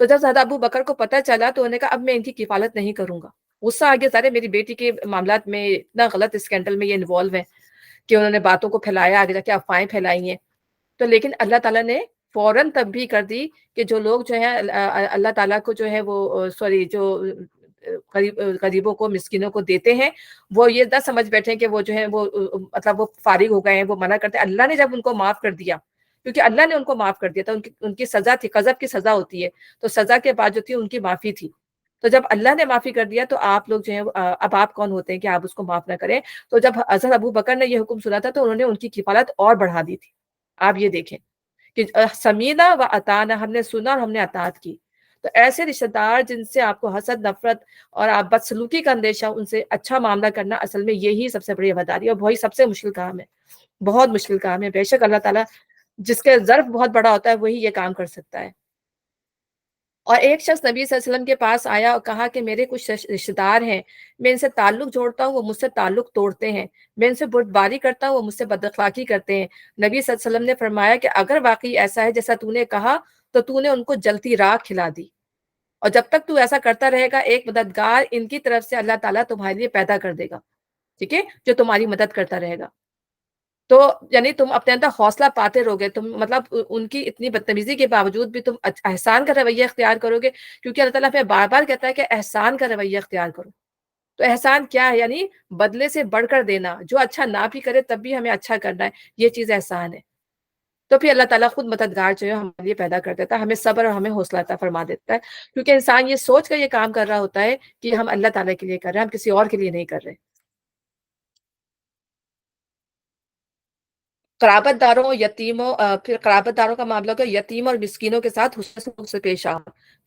تو جب حضرت ابو بکر کو پتہ چلا تو انہوں نے کہا اب میں ان کی کفالت نہیں کروں گا۔ غصہ آگے سارے میری بیٹی کے معاملات میں اتنا غلط اسکینڈل میں یہ انوالو ہے کہ انہوں نے باتوں کو پھیلایا، آگے جا کے افواہیں پھیلائی ہیں، تو لیکن اللہ تعالیٰ نے فوراً تنبیہ کر دی کہ جو لوگ جو ہیں اللہ تعالیٰ کو جو ہے وہ جو غریبوں کو، مسکینوں کو دیتے ہیں، وہ یہ نہ سمجھ بیٹھے کہ وہ جو ہے وہ مطلب وہ فارغ ہو گئے ہیں، وہ منع کرتے ہیں۔ اللہ نے جب ان کو معاف کر دیا، کیونکہ اللہ نے ان کو معاف کر دیا تھا، ان کی سزا تھی، قذف کی سزا ہوتی ہے، تو سزا کے بعد جو تھی ان کی معافی تھی، تو جب اللہ نے معافی کر دیا تو آپ لوگ جو ہیں اب آپ کون ہوتے ہیں کہ آپ اس کو معاف نہ کریں؟ تو جب حضرت ابو بکر نے یہ حکم سنا تھا تو انہوں نے ان کی کفالت اور بڑھا دی تھی۔ آپ یہ دیکھیں کہ سمینا و اطانا، ہم نے سنا اور ہم نے اطاعت کی۔ تو ایسے رشتہ دار جن سے آپ کو حسد، نفرت اور آپ بدسلوکی کا اندیشہ، ان سے اچھا معاملہ کرنا اصل میں یہی سب سے بڑی وفاداری اور وہی سب سے مشکل کام ہے، بہت مشکل کام ہے۔ بے شک اللہ تعالیٰ جس کے ظرف بہت بڑا ہوتا ہے وہی یہ کام کر سکتا ہے۔ اور ایک شخص نبی صلی اللہ علیہ وسلم کے پاس آیا اور کہا کہ میرے کچھ رشتہ دار ہیں، میں ان سے تعلق جوڑتا ہوں، وہ مجھ سے تعلق توڑتے ہیں، میں ان سے بردباری کرتا ہوں، وہ مجھ سے بد اخلاقی کرتے ہیں۔ نبی صلی اللہ علیہ وسلم نے فرمایا کہ اگر واقعی ایسا ہے جیسا تو نے کہا تو تو نے ان کو جلتی راکھ کھلا دی، اور جب تک تو ایسا کرتا رہے گا ایک مددگار ان کی طرف سے اللہ تعالیٰ تمہارے لیے پیدا کر دے گا، ٹھیک ہے، جو تمہاری مدد کرتا رہے گا۔ تو یعنی تم اپنے اندر حوصلہ پاتے رہو گے، تم مطلب ان کی اتنی بدتمیزی کے باوجود بھی تم احسان کا رویہ اختیار کرو گے، کیونکہ اللہ تعالیٰ ہمیں بار بار کہتا ہے کہ احسان کا رویہ اختیار کرو۔ تو احسان کیا ہے؟ یعنی بدلے سے بڑھ کر دینا، جو اچھا نہ بھی کرے تب بھی ہمیں اچھا کرنا ہے، یہ چیز احسان ہے۔ تو پھر اللہ تعالیٰ خود مددگار جو ہے ہمارے لیے پیدا کر دیتا ہے، ہمیں صبر اور ہمیں حوصلہ عطا فرما دیتا ہے، کیونکہ انسان یہ سوچ کر یہ کام کر رہا ہوتا ہے کہ ہم اللہ تعالیٰ کے لیے کر رہے ہیں، ہم کسی اور کے لیے نہیں کر رہے۔ قرابت داروں، یتیموں، پھر قرابت داروں کا معاملہ ہوگا، یتیم اور مسکینوں کے ساتھ حسن سلوک سے پیش آؤ،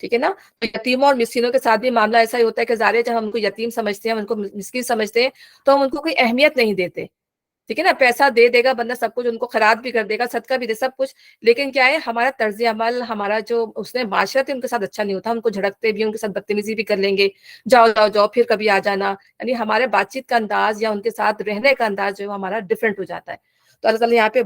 ٹھیک ہے نا؟ تو یتیموں اور مسکینوں کے ساتھ بھی معاملہ ایسا ہی ہوتا ہے کہ ظاہر ہے جب ہم ان کو یتیم سمجھتے ہیں، ہم ان کو مسکین سمجھتے ہیں، تو ہم ان کو کوئی اہمیت نہیں دیتے، ٹھیک ہے نا؟ پیسہ دے دے گا بندہ، سب کچھ ان کو خیرات بھی کر دے گا، صدقہ بھی دے، سب کچھ، لیکن کیا ہے ہمارا طرز عمل، ہمارا جو اس نے معاشرت ہے ان کے ساتھ اچھا نہیں ہوتا، ہم ان کو جھڑکتے بھی، ان کے ساتھ بدتمیزی بھی کر لیں گے، جاؤ جاؤ جاؤ پھر کبھی آ جانا، یعنی ہمارے بات چیت کا انداز یا ان کے ساتھ رہنے کا انداز جو ہے ہمارا ڈفرینٹ ہو جاتا ہے۔ تو اللہ تعالیٰ یہاں پہ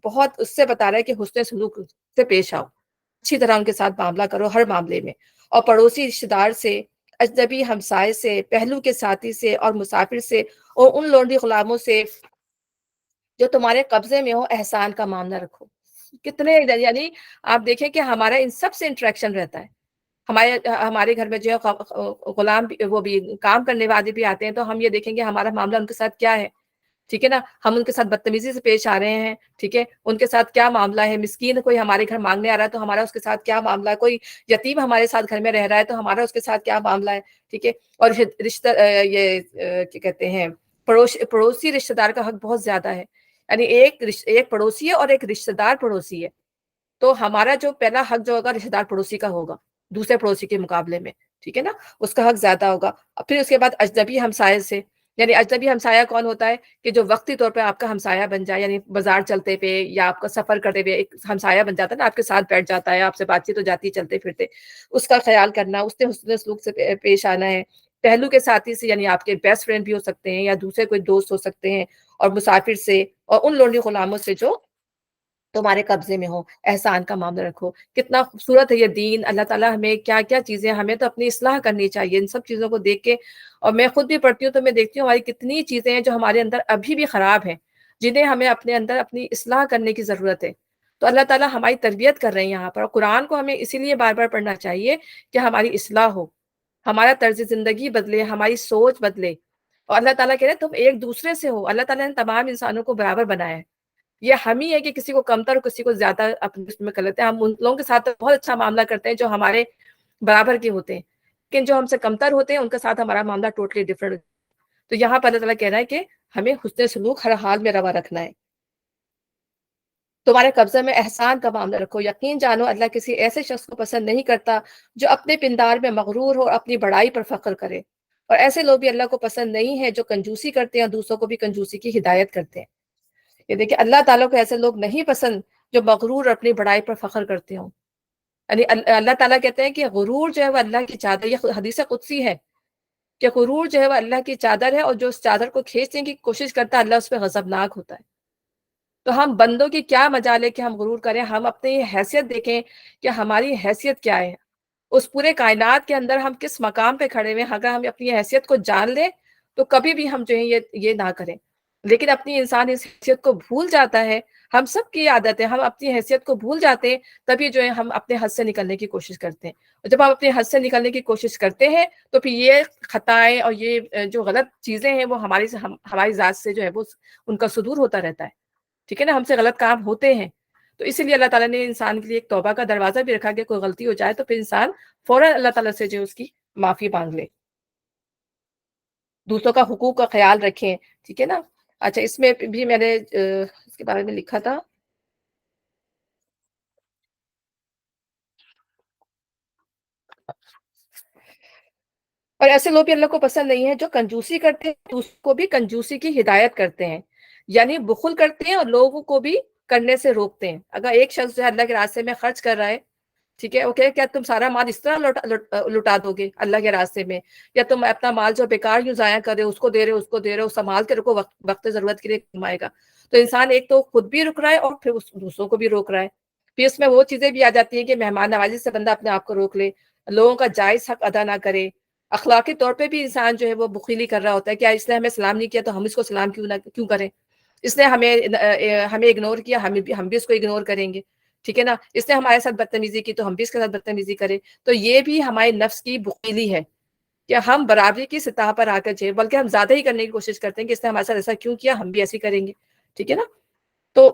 بہت اس سے بتا رہا ہے کہ حسن سلوک سے پیش آؤ، اچھی طرح ان کے ساتھ معاملہ کرو ہر معاملے میں، اور پڑوسی رشتے دار سے، اجنبی ہمسائے سے، پہلو کے ساتھی سے اور مسافر سے، اور ان لونڈی غلاموں سے جو تمہارے قبضے میں ہو، احسان کا معاملہ رکھو۔ کتنے، یعنی آپ دیکھیں کہ ہمارا ان سب سے انٹریکشن رہتا ہے، ہمارے گھر میں جو ہے غلام وہ بھی کام کرنے والے بھی آتے ہیں، تو ہم یہ دیکھیں گے ہمارا معاملہ ان کے ساتھ کیا ہے، ٹھیک ہے نا؟ ہم ان کے ساتھ بدتمیزی سے پیش آ رہے ہیں، ٹھیک ہے؟ ان کے ساتھ کیا معاملہ ہے؟ مسکین کوئی ہمارے گھر مانگنے آ رہا ہے تو ہمارا اس کے ساتھ کیا معاملہ ہے؟ کوئی یتیم ہمارے ساتھ گھر میں رہ رہا ہے تو ہمارا اس کے ساتھ کیا معاملہ ہے، ٹھیک ہے؟ اور رشتہ یہ کیا کہتے ہیں، پڑوسی رشتہ دار کا حق بہت زیادہ ہے، یعنی ایک پڑوسی ہے اور ایک رشتہ دار پڑوسی ہے، تو ہمارا جو پہلا حق جو ہوگا رشتہ دار پڑوسی کا ہوگا دوسرے پڑوسی کے مقابلے میں، ٹھیک ہے نا؟ اس کا حق زیادہ ہوگا۔ پھر اس کے بعد اجنبی ہمسائے سے، یعنی اجنبی ہمسایہ کون ہوتا ہے کہ جو وقتی طور پہ آپ کا ہمسایہ بن جائے، یعنی بازار چلتے پہ یا آپ کا سفر کرتے ہوئے ایک ہمسایہ بن جاتا ہے نا، آپ کے ساتھ بیٹھ جاتا ہے، آپ سے بات چیت ہو جاتی ہے چلتے پھرتے، اس کا خیال کرنا، اس سے حسن سلوک سے پیش آنا ہے۔ پہلو کے ساتھی سے، یعنی آپ کے بیسٹ فرینڈ بھی ہو سکتے ہیں یا دوسرے کوئی دوست ہو سکتے ہیں، اور مسافر سے، اور ان لونڈی غلاموں سے جو تمہارے قبضے میں ہو، احسان کا معاملہ رکھو۔ کتنا خوبصورت ہے یہ دین، اللہ تعالیٰ ہمیں کیا کیا چیزیں، ہمیں تو اپنی اصلاح کرنی چاہیے ان سب چیزوں کو دیکھ کے، اور میں خود بھی پڑھتی ہوں تو میں دیکھتی ہوں ہماری کتنی چیزیں ہیں جو ہمارے اندر ابھی بھی خراب ہیں، جنہیں ہمیں اپنے اندر اپنی اصلاح کرنے کی ضرورت ہے۔ تو اللہ تعالیٰ ہماری تربیت کر رہے ہیں یہاں پر، اور قرآن کو ہمیں اسی لیے بار بار پڑھنا چاہیے کہ ہماری اصلاح ہو، ہمارا طرز زندگی بدلے، ہماری سوچ بدلے۔ اور اللہ تعالیٰ کہہ رہے ہیں تم ایک دوسرے سے ہو، اللہ تعالیٰ نے تمام انسانوں کو برابر بنایا ہے، یہ ہم ہی ہے کہ کسی کو کمتر اور کسی کو زیادہ اپنے اس میں کر لیتے ہیں۔ ہم ان لوگوں کے ساتھ بہت اچھا معاملہ کرتے ہیں جو ہمارے برابر کے ہوتے ہیں، لیکن جو ہم سے کمتر ہوتے ہیں ان کے ساتھ ہمارا معاملہ ٹوٹلی ڈفرنٹ۔ تو یہاں پر اللہ تعالیٰ کہہ رہا ہے کہ ہمیں حسن سلوک ہر حال میں روا رکھنا ہے۔ تمہارے قبضے میں احسان کا معاملہ رکھو، یقین جانو اللہ کسی ایسے شخص کو پسند نہیں کرتا جو اپنے پندار میں مغرور ہو اور اپنی بڑائی پر فخر کرے، اور ایسے لوگ بھی اللہ کو پسند نہیں ہے جو کنجوسی کرتے ہیں اور دوسروں کو بھی کنجوسی کی ہدایت کرتے ہیں۔ یہ دیکھیں اللہ تعالیٰ کو ایسے لوگ نہیں پسند جو مغرور اور اپنی بڑائی پر فخر کرتے ہوں، یعنی اللہ تعالیٰ کہتے ہیں کہ غرور جو ہے وہ اللہ کی چادر، یہ حدیث قدسی ہے کہ غرور جو ہے وہ اللہ کی چادر ہے، اور جو اس چادر کو کھینچنے کی کوشش کرتا ہے اللہ اس پہ غضبناک ہوتا ہے۔ تو ہم بندوں کی کیا مجال ہے کہ ہم غرور کریں؟ ہم اپنی حیثیت دیکھیں کہ ہماری حیثیت کیا ہے، اس پورے کائنات کے اندر ہم کس مقام پہ کھڑے ہوئے ہیں۔ اگر ہم اپنی حیثیت کو جان لیں تو کبھی بھی ہم جو ہے یہ نہ کریں، لیکن اپنی انسان اس حیثیت کو بھول جاتا ہے۔ ہم سب کی عادت ہے، ہم اپنی حیثیت کو بھول جاتے ہیں، تبھی جو ہے ہم اپنے حد سے نکلنے کی کوشش کرتے ہیں، اور جب ہم اپنے حد سے نکلنے کی کوشش کرتے ہیں تو پھر یہ خطائیں اور یہ جو غلط چیزیں ہیں وہ ہماری ذات سے جو ہے وہ ان کا صدور ہوتا رہتا ہے، ٹھیک ہے نا؟ ہم سے غلط کام ہوتے ہیں۔ تو اسی لیے اللہ تعالیٰ نے انسان کے لیے ایک توبہ کا دروازہ بھی رکھا کہ کوئی غلطی ہو جائے تو پھر انسان فوراً اللہ تعالیٰ سے جو اس کی معافی مانگ لے، دوسروں کا حقوق کا خیال رکھیں، ٹھیک ہے نا؟ اچھا، اس میں بھی میں نے اس کے بارے میں لکھا تھا، اور ایسے لوگ بھی اللہ کو پسند نہیں ہیں جو کنجوسی کرتے ہیں، دوسروں کو بھی کنجوسی کی ہدایت کرتے ہیں، یعنی بخل کرتے ہیں اور لوگوں کو بھی کرنے سے روکتے ہیں۔ اگر ایک شخص جو ہے اللہ کے راستے میں خرچ کر رہا ہے، ٹھیک ہے، اوکے، کیا تم سارا مال اس طرح لٹا دو گے اللہ کے راستے میں، یا تم اپنا مال جو بیکار یوں ضائع کر رہے ہو، اس کو دے رہے ہو، اس کو دے رہے ہو، سنبھال کے رکھو، وقت ضرورت کے لیے کمائے گا۔ تو انسان ایک تو خود بھی رک رہا ہے اور پھر دوسروں کو بھی روک رہا ہے۔ پھر اس میں وہ چیزیں بھی آ جاتی ہیں کہ مہمان نوازی سے بندہ اپنے آپ کو روک لے، لوگوں کا جائز حق ادا نہ کرے، اخلاقی طور پہ بھی انسان جو ہے وہ بخیلی کر رہا ہوتا ہے، کیا اس نے ہمیں سلام نہیں کیا تو ہم اس کو سلام کیوں کریں، اس نے ہمیں اگنور کیا، ہم بھی اس کو اگنور کریں گے، ٹھیک ہے نا؟ اس نے ہمارے ساتھ بدتمیزی کی تو ہم بھی اس کے ساتھ بدتمیزی کریں۔ تو یہ بھی ہمارے نفس کی بخیلی ہے کہ ہم برابری کی سطح پر آ کر چاہیے، بلکہ ہم زیادہ ہی کرنے کی کوشش کرتے ہیں کہ اس نے ہمارے ساتھ ایسا کیوں کیا، ہم بھی ایسے کریں گے، ٹھیک ہے نا؟ تو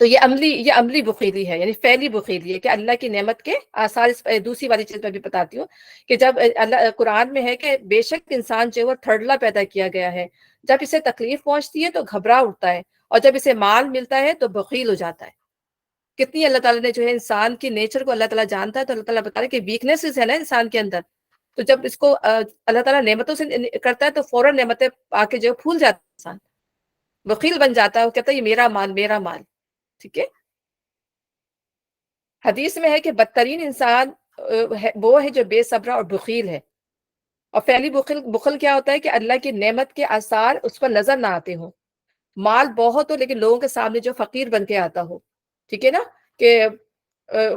تو یہ عملی بخیلی ہے، یعنی فعلی بخیلی ہے کہ اللہ کی نعمت کے آثار. دوسری والی چیز میں بھی بتاتی ہوں کہ جب اللہ قرآن میں ہے کہ بے شک انسان جو ہے وہ تھڑلا پیدا کیا گیا ہے، جب اسے تکلیف پہنچتی ہے تو گھبرا اٹھتا ہے، اور جب اسے مال ملتا ہے تو بخیل ہو جاتا ہے. کتنی اللہ تعالیٰ نے جو ہے انسان کی نیچر کو اللہ تعالیٰ جانتا ہے، تو اللہ تعالیٰ بتا رہا ہے کہ ویکنیسز ہے نا انسان کے اندر. تو جب اس کو اللہ تعالیٰ نعمتوں سے کرتا ہے تو فوراً نعمتیں آ کے جو پھول جاتا ہے، انسان بخیل بن جاتا ہے، وہ کہتا ہے یہ میرا مال میرا مال. ٹھیک ہے. حدیث میں ہے کہ بدترین انسان وہ ہے جو بے صبرہ اور بخیل ہے. اور پہلی بخل کیا ہوتا ہے کہ اللہ کی نعمت کے آثار اس پر نظر نہ آتے ہوں. مال بہت ہو لیکن لوگوں کے سامنے جو فقیر بن کے آتا ہو. ٹھیک ہے نا. کہ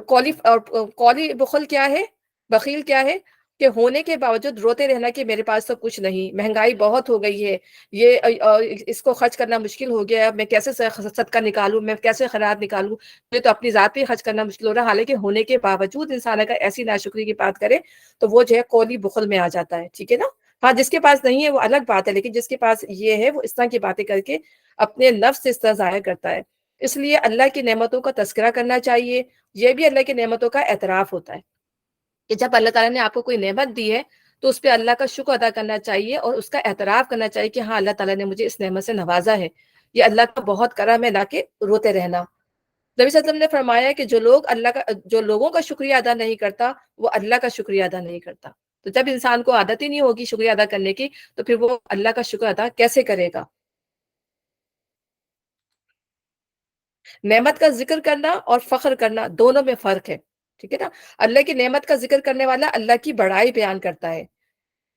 قولی بخل کیا ہے، بخیل کیا ہے کہ ہونے کے باوجود روتے رہنا کہ میرے پاس تو کچھ نہیں، مہنگائی بہت ہو گئی ہے، یہ اس کو خرچ کرنا مشکل ہو گیا ہے، میں کیسے صدقہ نکالوں، میں کیسے خیرات نکالوں، مجھے تو اپنی ذات پہ خرچ کرنا مشکل ہو رہا ہے. حالانکہ ہونے کے باوجود انسان اگر ایسی ناشکری کی بات کرے تو وہ جو ہے قولی بخل میں آ جاتا ہے. ٹھیک ہے نا. ہاں جس کے پاس نہیں ہے وہ الگ بات ہے، لیکن جس کے پاس یہ ہے وہ اس طرح کی باتیں کر کے اپنے نفس سے اس طرح ظاہر کرتا ہے. اس لیے اللہ کی نعمتوں کا تذکرہ کرنا چاہیے. یہ بھی اللہ کی نعمتوں کا اعتراف ہوتا ہے کہ جب اللہ تعالیٰ نے آپ کو کوئی نعمت دی ہے تو اس پہ اللہ کا شکر ادا کرنا چاہیے اور اس کا اعتراف کرنا چاہیے کہ ہاں اللہ تعالیٰ نے مجھے اس نعمت سے نوازا ہے، یہ اللہ کا بہت کرم ہے، نہ کہ روتے رہنا. نبی صلی اللہ علیہ وسلم نے فرمایا کہ جو لوگوں کا شکریہ ادا نہیں کرتا وہ اللہ کا شکریہ ادا نہیں کرتا. تو جب انسان کو عادت ہی نہیں ہوگی شکریہ ادا کرنے کی تو پھر وہ اللہ کا شکر ادا کیسے کرے گا. نعمت کا ذکر کرنا اور فخر کرنا دونوں میں فرق ہے. ٹھیک ہے نا. اللہ کی نعمت کا ذکر کرنے والا اللہ کی بڑائی بیان کرتا ہے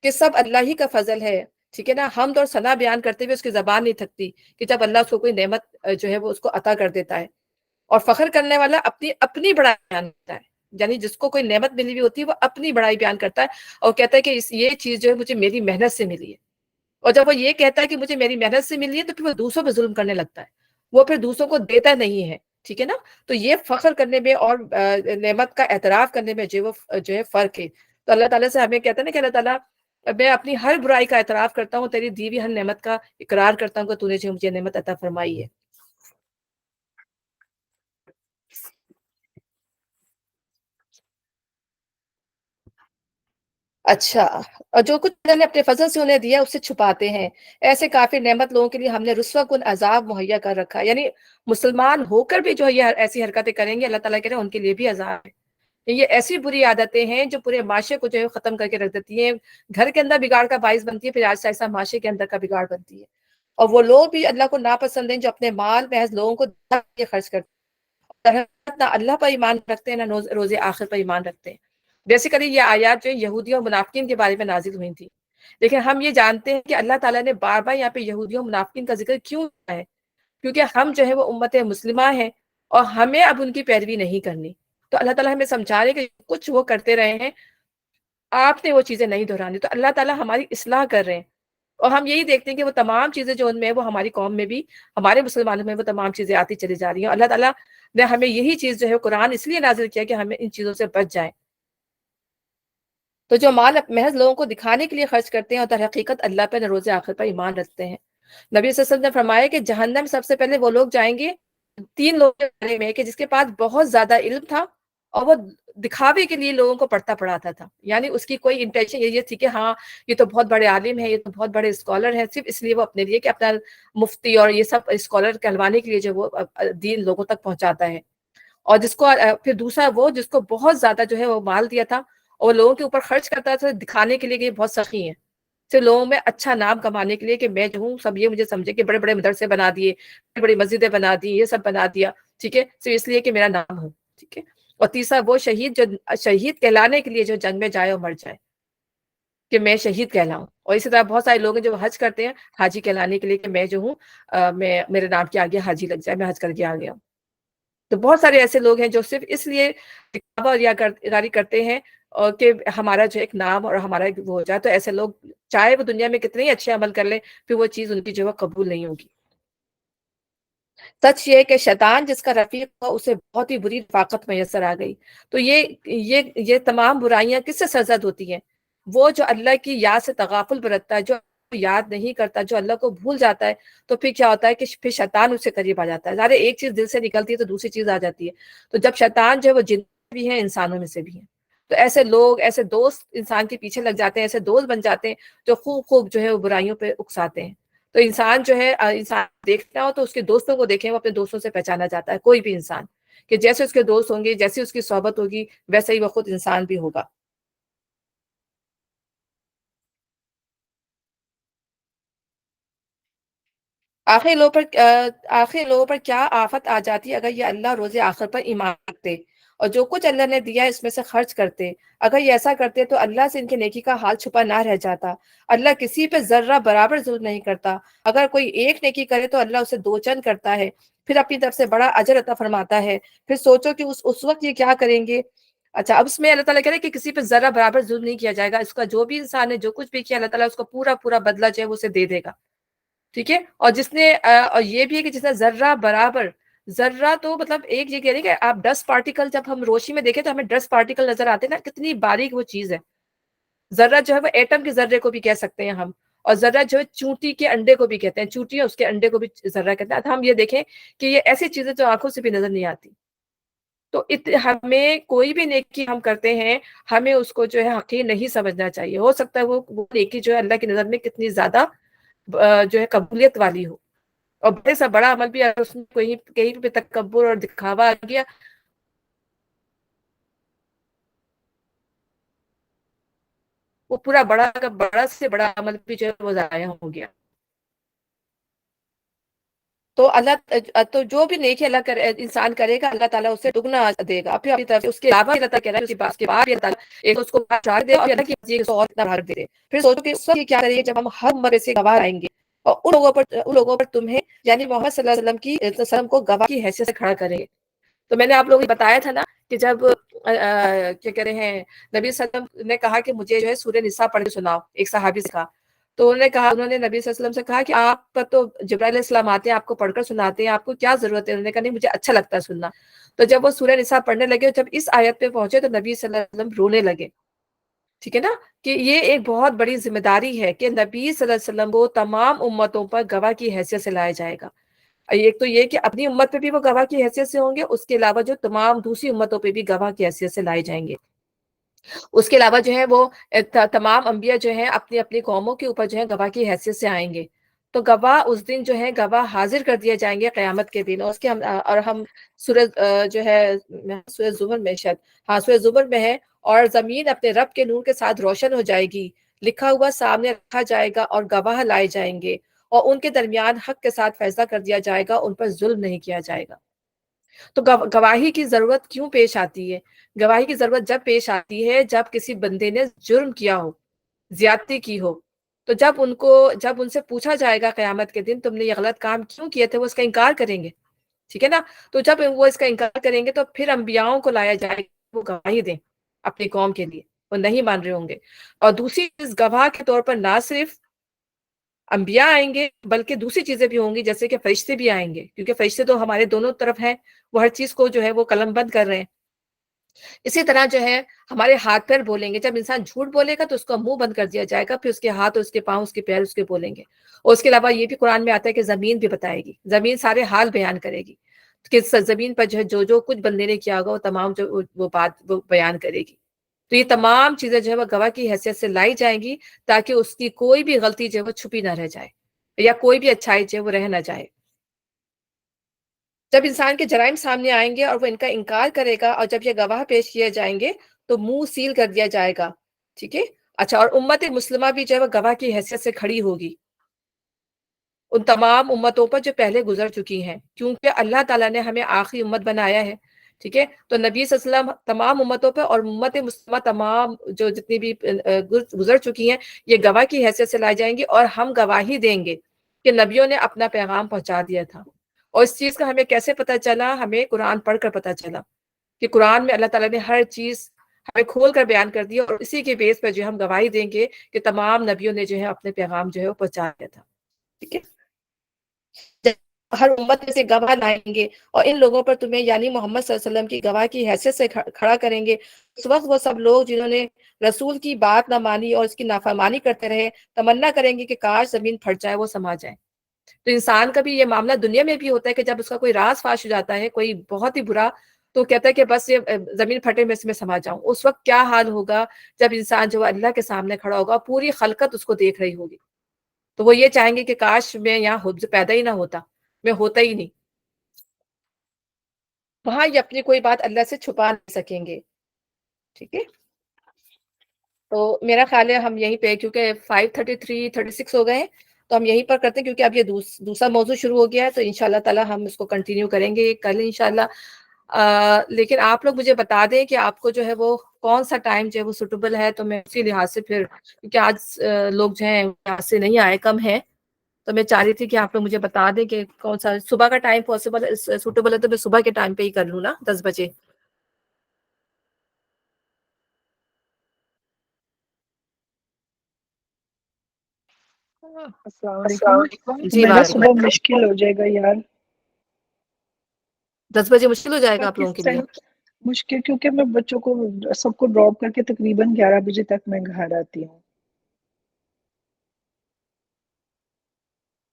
کہ سب اللہ ہی کا فضل ہے. ٹھیک ہے نا. حمد اور ثنا بیان کرتے ہوئے اس کی زبان نہیں تھکتی کہ جب اللہ اس کو کوئی نعمت جو ہے وہ اس کو عطا کر دیتا ہے. اور فخر کرنے والا اپنی بڑائی بیان کرتا ہے، یعنی جس کو کوئی نعمت ملی ہوئی ہوتی ہے وہ اپنی بڑائی بیان کرتا ہے اور کہتا ہے کہ یہ چیز جو ہے مجھے میری محنت سے ملی ہے. اور جب وہ یہ کہتا ہے کہ مجھے میری محنت سے ملی ہے تو پھر وہ دوسروں پہ ظلم کرنے لگتا ہے، وہ پھر دوسروں کو دیتا نہیں ہے. ٹھیک ہے نا. تو یہ فخر کرنے میں اور نعمت کا اعتراف کرنے میں جو ہے فرق ہے. تو اللہ تعالیٰ سے ہمیں کہتا ہے نا کہ اللہ تعالیٰ میں اپنی ہر برائی کا اعتراف کرتا ہوں، تیری دی ہوئی ہر نعمت کا اقرار کرتا ہوں کہ تو نے جو مجھے نعمت عطا فرمائی ہے. اچھا. اور جو کچھ اللہ نے اپنے فضل سے انہیں دیا اسے چھپاتے ہیں. ایسے کافر نعمت لوگوں کے لیے ہم نے رسوا کن عذاب مہیا کر رکھا ہے. یعنی مسلمان ہو کر بھی جو ہے یہ ایسی حرکتیں کریں گے، اللہ تعالیٰ کہہ رہے ہیں ان کے لیے بھی عذاب ہے. یہ ایسی بری عادتیں ہیں جو پورے معاشرے کو جو ہے ختم کر کے رکھ دیتی ہیں، گھر کے اندر بگاڑ کا باعث بنتی ہے، پھر آہستہ آہستہ معاشرے کے اندر کا بگاڑ بنتی ہے. اور وہ لوگ بھی اللہ کو ناپسند ہیں جو اپنے مال محض لوگوں کو دھا کے خرچ کرتے ہیں، نہ اللہ پر ایمان رکھتے ہیں نہ روز آخر پر ایمان رکھتے ہیں. بیسیکلی یہ آیات جو یہودیوں اور منافقین کے بارے میں نازل ہوئی تھی، لیکن ہم یہ جانتے ہیں کہ اللہ تعالیٰ نے بار بار یہاں پہ یہودیوں اور منافقین کا ذکر کیوں کیا ہے، کیونکہ ہم جو ہے وہ امت مسلمہ ہیں اور ہمیں اب ان کی پیروی نہیں کرنی. تو اللہ تعالیٰ ہمیں سمجھا رہے کہ کچھ وہ کرتے رہے ہیں آپ نے وہ چیزیں نہیں دہرانی. تو اللہ تعالیٰ ہماری اصلاح کر رہے ہیں اور ہم یہی دیکھتے ہیں کہ وہ تمام چیزیں جو ان میں وہ ہماری قوم میں بھی ہمارے مسلمانوں میں وہ تمام چیزیں آتی چلی جا رہی ہیں. اللہ تعالیٰ نے ہمیں یہی چیز جو ہے قرآن اس لیے نازل کیا کہ ہمیں ان چیزوں سے بچ جائیں. تو جو مال محض لوگوں کو دکھانے کے لیے خرچ کرتے ہیں اور در حقیقت اللہ پہ روز آخر پر ایمان رکھتے ہیں. نبی صلی اللہ علیہ وسلم نے فرمایا کہ جہنم سب سے پہلے وہ لوگ جائیں گے 3 لوگوں کے بارے میں کہ جس کے پاس بہت زیادہ علم تھا اور وہ دکھاوے کے لیے لوگوں کو پڑھاتا تھا. یعنی اس کی کوئی انٹینشن یہ تھی کہ ہاں یہ تو بہت بڑے عالم ہے، یہ تو بہت بڑے اسکالر ہیں، صرف اس لیے وہ اپنے لیے کہ اپنا مفتی اور یہ سب اسکالر کہلوانے کے لیے جو وہ دین لوگوں تک پہنچاتا ہے. اور جس کو پھر دوسرا وہ جس کو بہت زیادہ جو ہے وہ مال دیا تھا اور لوگوں کے اوپر خرچ کرتا تھا دکھانے کے لیے کہ یہ بہت سخی ہیں، صرف لوگوں میں اچھا نام کمانے کے لیے کہ میں جو ہوں سب یہ مجھے سمجھے کہ بڑے بڑے مدرسے بنا دیے، بڑی بڑی مسجدیں بنا دی، یہ سب بنا دیا. ٹھیک ہے. صرف اس لیے کہ میرا نام ہو. ٹھیک ہے. اور تیسرا وہ شہید جو شہید کہلانے کے لیے جو جنگ میں جائے اور مر جائے کہ میں شہید کہلاؤں. اور اسی طرح بہت سارے لوگ ہیں جو حج کرتے ہیں حاجی کہلانے کے لیے کہ میں جو ہوں میں میرے نام کے آگے حاجی لگ جائے، میں حج کر کے آ گیا ہوں. تو بہت سارے ایسے لوگ ہیں جو صرف اس لیے دکھاوا اور ریاکاری کرتے ہیں اور کہ ہمارا جو ایک نام اور ہمارا وہ ہو جائے. تو ایسے لوگ چاہے وہ دنیا میں کتنے ہی اچھے عمل کر لیں پھر وہ چیز ان کی جو ہے قبول نہیں ہوگی. سچ یہ ہے کہ شیطان جس کا رفیق تھا اسے بہت ہی بری رفاقت میسر آ گئی. تو یہ تمام برائیاں کس سے سرزد ہوتی ہیں؟ وہ جو اللہ کی یاد سے تغافل برتتا ہے، جو یاد نہیں کرتا, جو اللہ کو بھول جاتا ہے, تو پھر کیا ہوتا ہے کہ پھر شیطان اس سے قریب آ جاتا ہے. ظاہر ایک چیز دل سے نکلتی ہے تو دوسری چیز آ جاتی ہے. تو جب شیطان جو ہے وہ جن بھی ہے, انسانوں میں سے بھی ہے, تو ایسے لوگ, ایسے دوست انسان کے پیچھے لگ جاتے ہیں, ایسے دوست بن جاتے ہیں جو خوب خوب جو ہے وہ برائیوں پہ اکساتے ہیں. تو انسان جو ہے, انسان دیکھنا ہو تو اس کے دوستوں کو دیکھیں, وہ اپنے دوستوں سے پہچانا جاتا ہے. کوئی بھی انسان کہ جیسے اس کے دوست ہوں گے, جیسی اس کی صحبت ہوگی, ویسے ہی وہ خود انسان بھی ہوگا. آخری لوگوں پر کیا آفت آ جاتی اگر یہ اللہ روز آخر پر ایمان رکھتے اور جو کچھ اللہ نے دیا اس میں سے خرچ کرتے. اگر یہ ایسا کرتے تو اللہ سے ان کی نیکی کا حال چھپا نہ رہ جاتا. اللہ کسی پہ ذرہ برابر ظلم نہیں کرتا. اگر کوئی ایک نیکی کرے تو اللہ اسے دو چند کرتا ہے, پھر اپنی طرف سے بڑا اجر عطا فرماتا ہے. پھر سوچو کہ اس وقت یہ کیا کریں گے. اچھا, اب اس میں اللہ تعالیٰ کہہ رہے ہیں کہ کسی پہ ذرہ برابر ظلم نہیں کیا جائے گا. اس کا جو بھی انسان ہے, جو کچھ بھی کیا, اللہ تعالیٰ اس کو پورا پورا بدلہ جو ہے وہ اسے دے دے گا. ٹھیک ہے, اور جس نے اور یہ بھی ہے کہ جس نے ذرہ برابر, ذرہ تو مطلب ایک یہ کہہ رہے ہیں کہ آپ 10 پارٹیکل جب ہم روشنی میں دیکھیں تو ہمیں 10 پارٹیکل نظر آتے ہیں نا, کتنی باریک وہ چیز ہے. ذرہ جو ہے وہ ایٹم کے ذرے کو بھی کہہ سکتے ہیں ہم, اور ذرہ جو ہے چونٹی کے انڈے کو بھی کہتے ہیں, چونٹی ہے اس کے انڈے کو بھی ذرہ کہتے ہیں. ہم یہ دیکھیں کہ یہ ایسی چیزیں جو آنکھوں سے بھی نظر نہیں آتی. تو ہمیں کوئی بھی نیکی ہم کرتے ہیں, ہمیں اس کو جو ہے حقیر نہیں سمجھنا چاہیے. ہو سکتا ہے وہ نیکی جو ہے اللہ کی نظر میں کتنی زیادہ جو ہے قبولیت والی ہو, اور بڑے سا بڑا عمل بھی اگر اس میں کہیں پہ تکبر اور دکھاوا آ گیا, وہ پورا بڑا سے بڑا عمل بھی جو ہے وہ ضائع ہو گیا. تو اللہ, تو جو بھی نیکی اللہ انسان کرے گا, اللہ تعالیٰ اسے دگنا دے گا. پھر اپنی طرف سے اس کے علاوہ اللہ تعالیٰ کہہ رہا ہے, اس کے بعد اللہ ایک اس کو چار دے, اور اللہ کی مرضی کو اور اتنا بڑھا دے. پھر سوچو کہ اس وقت یہ کیا کریں گے جب ہم ہر عمر سے گواہ آئیں گے, اور ان لوگوں پر تمہیں یعنی محمد صلی اللہ علیہ وسلم کو گواہ کی حیثیت سے کھڑا کریں گے. تو میں نے آپ لوگوں کو بتایا تھا نا کہ جب کیا کہہ رہے ہیں, نبی صلی اللہ علیہ وسلم نے کہا کہ مجھے جو ہے سورہ نساء پڑھ کے سناؤ, ایک صحابی سے کہا. تو انہوں نے نبی صلی اللہ علیہ وسلم سے کہا کہ آپ پر تو جبرائیل علیہ السلام آتے ہیں, آپ کو پڑھ کر سناتے ہیں, آپ کو کیا ضرورت ہے. انہوں نے کہا نہیں, مجھے اچھا لگتا ہے سننا. تو جب وہ سورہ نساء پڑھنے لگے, جب اس آیت پہ پہنچے تو نبی صلی اللہ علیہ وسلم رونے لگے. ٹھیک ہے نا, کہ یہ ایک بہت بڑی ذمہ داری ہے کہ نبی صلی اللہ علیہ وسلم کو تمام امتوں پر گواہ کی حیثیت سے لایا جائے گا. ایک تو یہ کہ اپنی امت پہ بھی وہ گواہ کی حیثیت سے ہوں گے, اس کے علاوہ جو تمام دوسری امتوں پہ بھی گواہ کی حیثیت سے لائے جائیں گے. اس کے علاوہ جو ہے وہ تمام انبیاء جو ہیں اپنی اپنی قوموں کے اوپر جو ہے گواہ کی حیثیت سے آئیں گے. تو گواہ اس دن جو ہے گواہ حاضر کر دیے جائیں گے قیامت کے دن. اور اس کے اور ہم سورج جو ہے سورج زمر میں, شاید ہاں سورج زمر میں ہے, اور زمین اپنے رب کے نور کے ساتھ روشن ہو جائے گی, لکھا ہوا سامنے رکھا جائے گا, اور گواہ لائے جائیں گے, اور ان کے درمیان حق کے ساتھ فیصلہ کر دیا جائے گا, ان پر ظلم نہیں کیا جائے گا. تو گواہی کی ضرورت کیوں پیش آتی ہے؟ گواہی کی ضرورت جب پیش آتی ہے جب کسی بندے نے جرم کیا ہو, زیادتی کی ہو. تو جب ان سے پوچھا جائے گا قیامت کے دن تم نے یہ غلط کام کیوں کیے تھے, وہ اس کا انکار کریں گے. ٹھیک ہے نا, تو جب وہ اس کا انکار کریں گے تو پھر انبیاؤں کو لایا جائے گا وہ گواہی دیں اپنی قوم کے لیے, وہ نہیں مان رہے ہوں گے. اور دوسری چیز, گواہ کے طور پر نہ صرف انبیاء آئیں گے بلکہ دوسری چیزیں بھی ہوں گی, جیسے کہ فرشتے بھی آئیں گے, کیونکہ فرشتے تو ہمارے دونوں طرف ہیں, وہ ہر چیز کو جو ہے وہ قلم بند کر رہے ہیں. اسی طرح جو ہے ہمارے ہاتھ پیر بولیں گے. جب انسان جھوٹ بولے گا تو اس کا منہ بند کر دیا جائے گا, پھر اس کے ہاتھ اور اس کے پاؤں, اس کے پیر اس کے بولیں گے. اور اس کے علاوہ یہ بھی قرآن میں آتا ہے کہ زمین بھی بتائے گی, زمین سارے حال بیان کرے گی, کہ زمین پر جو ہے جو کچھ بندے نے کیا ہوگا وہ تمام جو وہ بات وہ بیان کرے گی. تو یہ تمام چیزیں جو ہے وہ گواہ کی حیثیت سے لائی جائیں گی, تاکہ اس کی کوئی بھی غلطی جو ہے وہ چھپی نہ رہ جائے, یا کوئی بھی اچھائی جو ہے وہ رہ نہ جائے. جب انسان کے جرائم سامنے آئیں گے اور وہ ان کا انکار کرے گا, اور جب یہ گواہ پیش کیے جائیں گے تو منہ سیل کر دیا جائے گا. ٹھیک ہے, اچھا, اور امت مسلمہ بھی جو ہے وہ گواہ کی حیثیت سے کھڑی ہوگی ان تمام امتوں پر جو پہلے گزر چکی ہیں, کیونکہ اللہ تعالیٰ نے ہمیں آخری امت بنایا ہے. ٹھیک ہے, تو نبی صلی اللہ علیہ وسلم تمام امتوں پہ اور امت مسلمہ تمام جو جتنی بھی گزر چکی ہیں یہ گواہ کی حیثیت سے لائی جائیں گی, اور ہم گواہی دیں گے کہ نبیوں نے اپنا پیغام پہنچا دیا تھا. اور اس چیز کا ہمیں کیسے پتہ چلا؟ ہمیں قرآن پڑھ کر پتہ چلا کہ قرآن میں اللہ تعالیٰ نے ہر چیز ہمیں کھول کر بیان کر دیا, اور اسی کے بیس پہ جو ہم گواہی دیں گے کہ تمام نبیوں نے جو ہے اپنے پیغام جو ہے وہ پہنچا دیا تھا. ٹھیک ہے, ہر امت میں سے گواہ لائیں گے اور ان لوگوں پر تمہیں یعنی محمد صلی اللہ علیہ وسلم کی گواہ کی حیثیت سے کھڑا کریں گے. اس وقت وہ سب لوگ جنہوں نے رسول کی بات نہ مانی اور اس کی نافرمانی کرتے رہے تمنا کریں گے کہ کاش زمین پھٹ جائے وہ سما جائے. تو انسان کا بھی یہ معاملہ دنیا میں بھی ہوتا ہے کہ جب اس کا کوئی راز فاش ہو جاتا ہے کوئی بہت ہی برا تو کہتا ہے کہ بس یہ زمین پھٹے میں اس میں سما جاؤں. اس وقت کیا حال ہوگا جب انسان جو اللہ کے سامنے کھڑا ہوگا پوری خلقت اس کو دیکھ رہی ہوگی. تو وہ یہ چاہیں گے کہ کاش میں یہاں پیدا ہی نہ ہوتا, میں ہوتا ہی نہیں. وہاں یہ اپنی کوئی بات اللہ سے چھپا نہیں سکیں گے. ٹھیک ہے, تو میرا خیال ہے ہم یہیں پہ کیونکہ 5:33 36 ہو گئے ہیں تو ہم یہیں پر کرتے ہیں کیونکہ اب یہ دوسرا موضوع شروع ہو گیا ہے تو انشاءاللہ تعالی ہم اس کو کنٹینیو کریں گے کل انشاءاللہ. لیکن آپ لوگ مجھے بتا دیں کہ آپ کو جو ہے وہ کون سا ٹائم جو ہے وہ سوٹیبل ہے تو میں اسی لحاظ سے پھر کیونکہ آج لوگ جو ہیں آج سے نہیں آئے, کم ہیں, تو میں چاہ رہی تھی کہ آپ لوگ مجھے بتا دیں کہ کون سا صبح کا ٹائم پاسبل سوٹیبل ہے تو میں صبح کے ٹائم پہ ہی کر لوں نا 10 بجے. السلام السلام علیکم. علیکم. جی میرا وعلیکم صبح السلام. مشکل ہو جائے گا یار. 10 بجے مشکل ہو جائے گا صبح آپ لوگوں کس کے لیے؟ ٹائم مشکل کیونکہ میں بچوں کو سب کو ڈراپ کر کے تقریباً 11 بجے تک میں گھر آتی ہوں.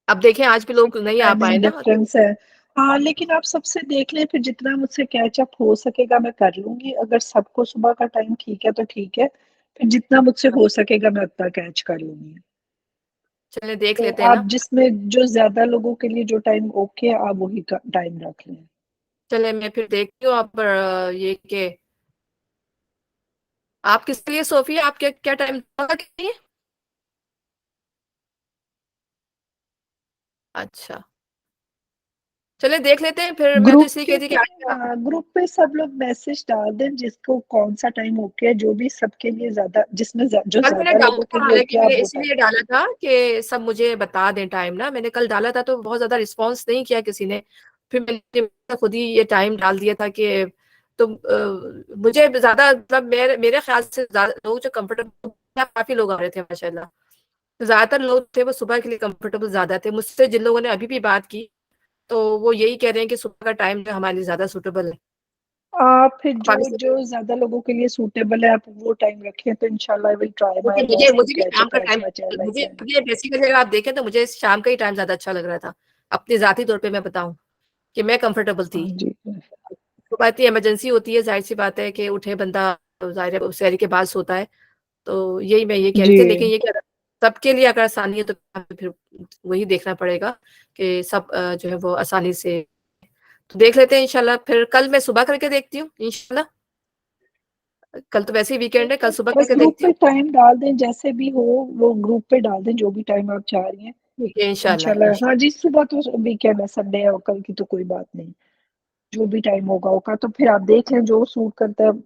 اب دیکھیں آج بھی لوگ نہیں آ پائے ٹائمنگ نا. ڈفرینس ہے. ہاں لیکن آپ سب سے دیکھ لیں پھر جتنا مجھ سے کیچ اپ ہو سکے گا میں کر لوں گی. اگر سب کو صبح کا ٹائم ٹھیک ہے تو ٹھیک ہے, پھر جتنا مجھ سے ہو سکے گا میں اتنا کیچ کر لوں گی. چلیں دیکھ تو لیتے ہیں آپ نا. جس میں جو زیادہ لوگوں کے لیے جو ٹائم اوکے آپ وہی ٹائم رکھ لیں. چلیں میں پھر دیکھتی ہوں اب یہ کہ آپ کس لیے صوفیہ آپ کیا ٹائم کے لیے؟ اچھا چلے دیکھ لیتے ہیں پھر. میں تو اس گروپ لیے کے کہتی کہ گروپ پہ سب لوگ میسج ڈال دیں جس کو کون سا ٹائم اوکے ہے, جو بھی سب کے لیے زیادہ جس میں جو کل میں نے زیادہ ڈالا لوگوں تھا کے لیے حالانکہ اوکے میں آپ نے وہ اس لیے ٹائم. ڈالا تھا کہ سب مجھے بتا دیں ٹائم نا. میں نے کل ڈالا تھا تو بہت زیادہ رسپانس نہیں کیا کسی نے. پھر میں نے خود ہی یہ ٹائم ڈال دیا تھا کہ تو مجھے زیادہ مطلب میرے خیال سے لوگ جو کمفرٹیبل کافی لوگ آ رہے تھے ماشاء اللہ. زیادہ تر لوگ تھے وہ صبح کے لیے کمفرٹیبل زیادہ تھے. مجھ سے جن لوگوں نے ابھی بھی بات کی تو وہ یہی کہہ رہے ہیں کہ صبح کا ٹائم جو ہمارے لیے زیادہ سوٹیبل ہے. آپ پھر پاکستان جو زیادہ لوگوں کے لیے سوٹیبل ہے آپ وہ ٹائم رکھیں تو انشاءاللہ I will try my کیونکہ best to مجھے بھی catch شام up کا as time much as I can. مجھے بیسیکلی اگر آپ دیکھیں تو مجھے شام کا ہی ٹائم زیادہ اچھا لگ رہا تھا. اپنے ذاتی طور پہ میں بتاؤں کہ میں کمفرٹیبل تھی. ہاں جی تو بات اتنی ایمرجنسی ہوتی ہے, ظاہر سی بات ہے کہ اٹھے بندہ ظاہر ہے سحری کے بعد سوتا ہے. تو یہی میں یہ کہہ رہی جی تھی. لیکن یہ کہ سب کے لیے اگر آسانی ہے تو پھر وہی دیکھنا پڑے گا کہ سب جو ہے وہ آسانی سے تو دیکھ لیتے ہیں انشاءاللہ. پھر کل میں صبح کر کے دیکھتی ہوں انشاءاللہ. کل تو ویسے ہی ویکینڈ ہے, کل صبح کر بس کے گروپ دیکھتی پہ ہوں. ٹائم ڈال دیں جیسے بھی ہو, وہ گروپ پہ ڈال دیں جو بھی ٹائم آپ چاہ رہی ہیں. ٹھیک ہے انشاءاللہ انشاءاللہ انشاءاللہ. ہاں جی صبح تو ویکینڈ ہے سنڈے ہے کل کی تو کوئی بات نہیں, جو بھی ٹائم ہوگا تو پھر آپ دیکھ لیں جو سوٹ کرتا ہے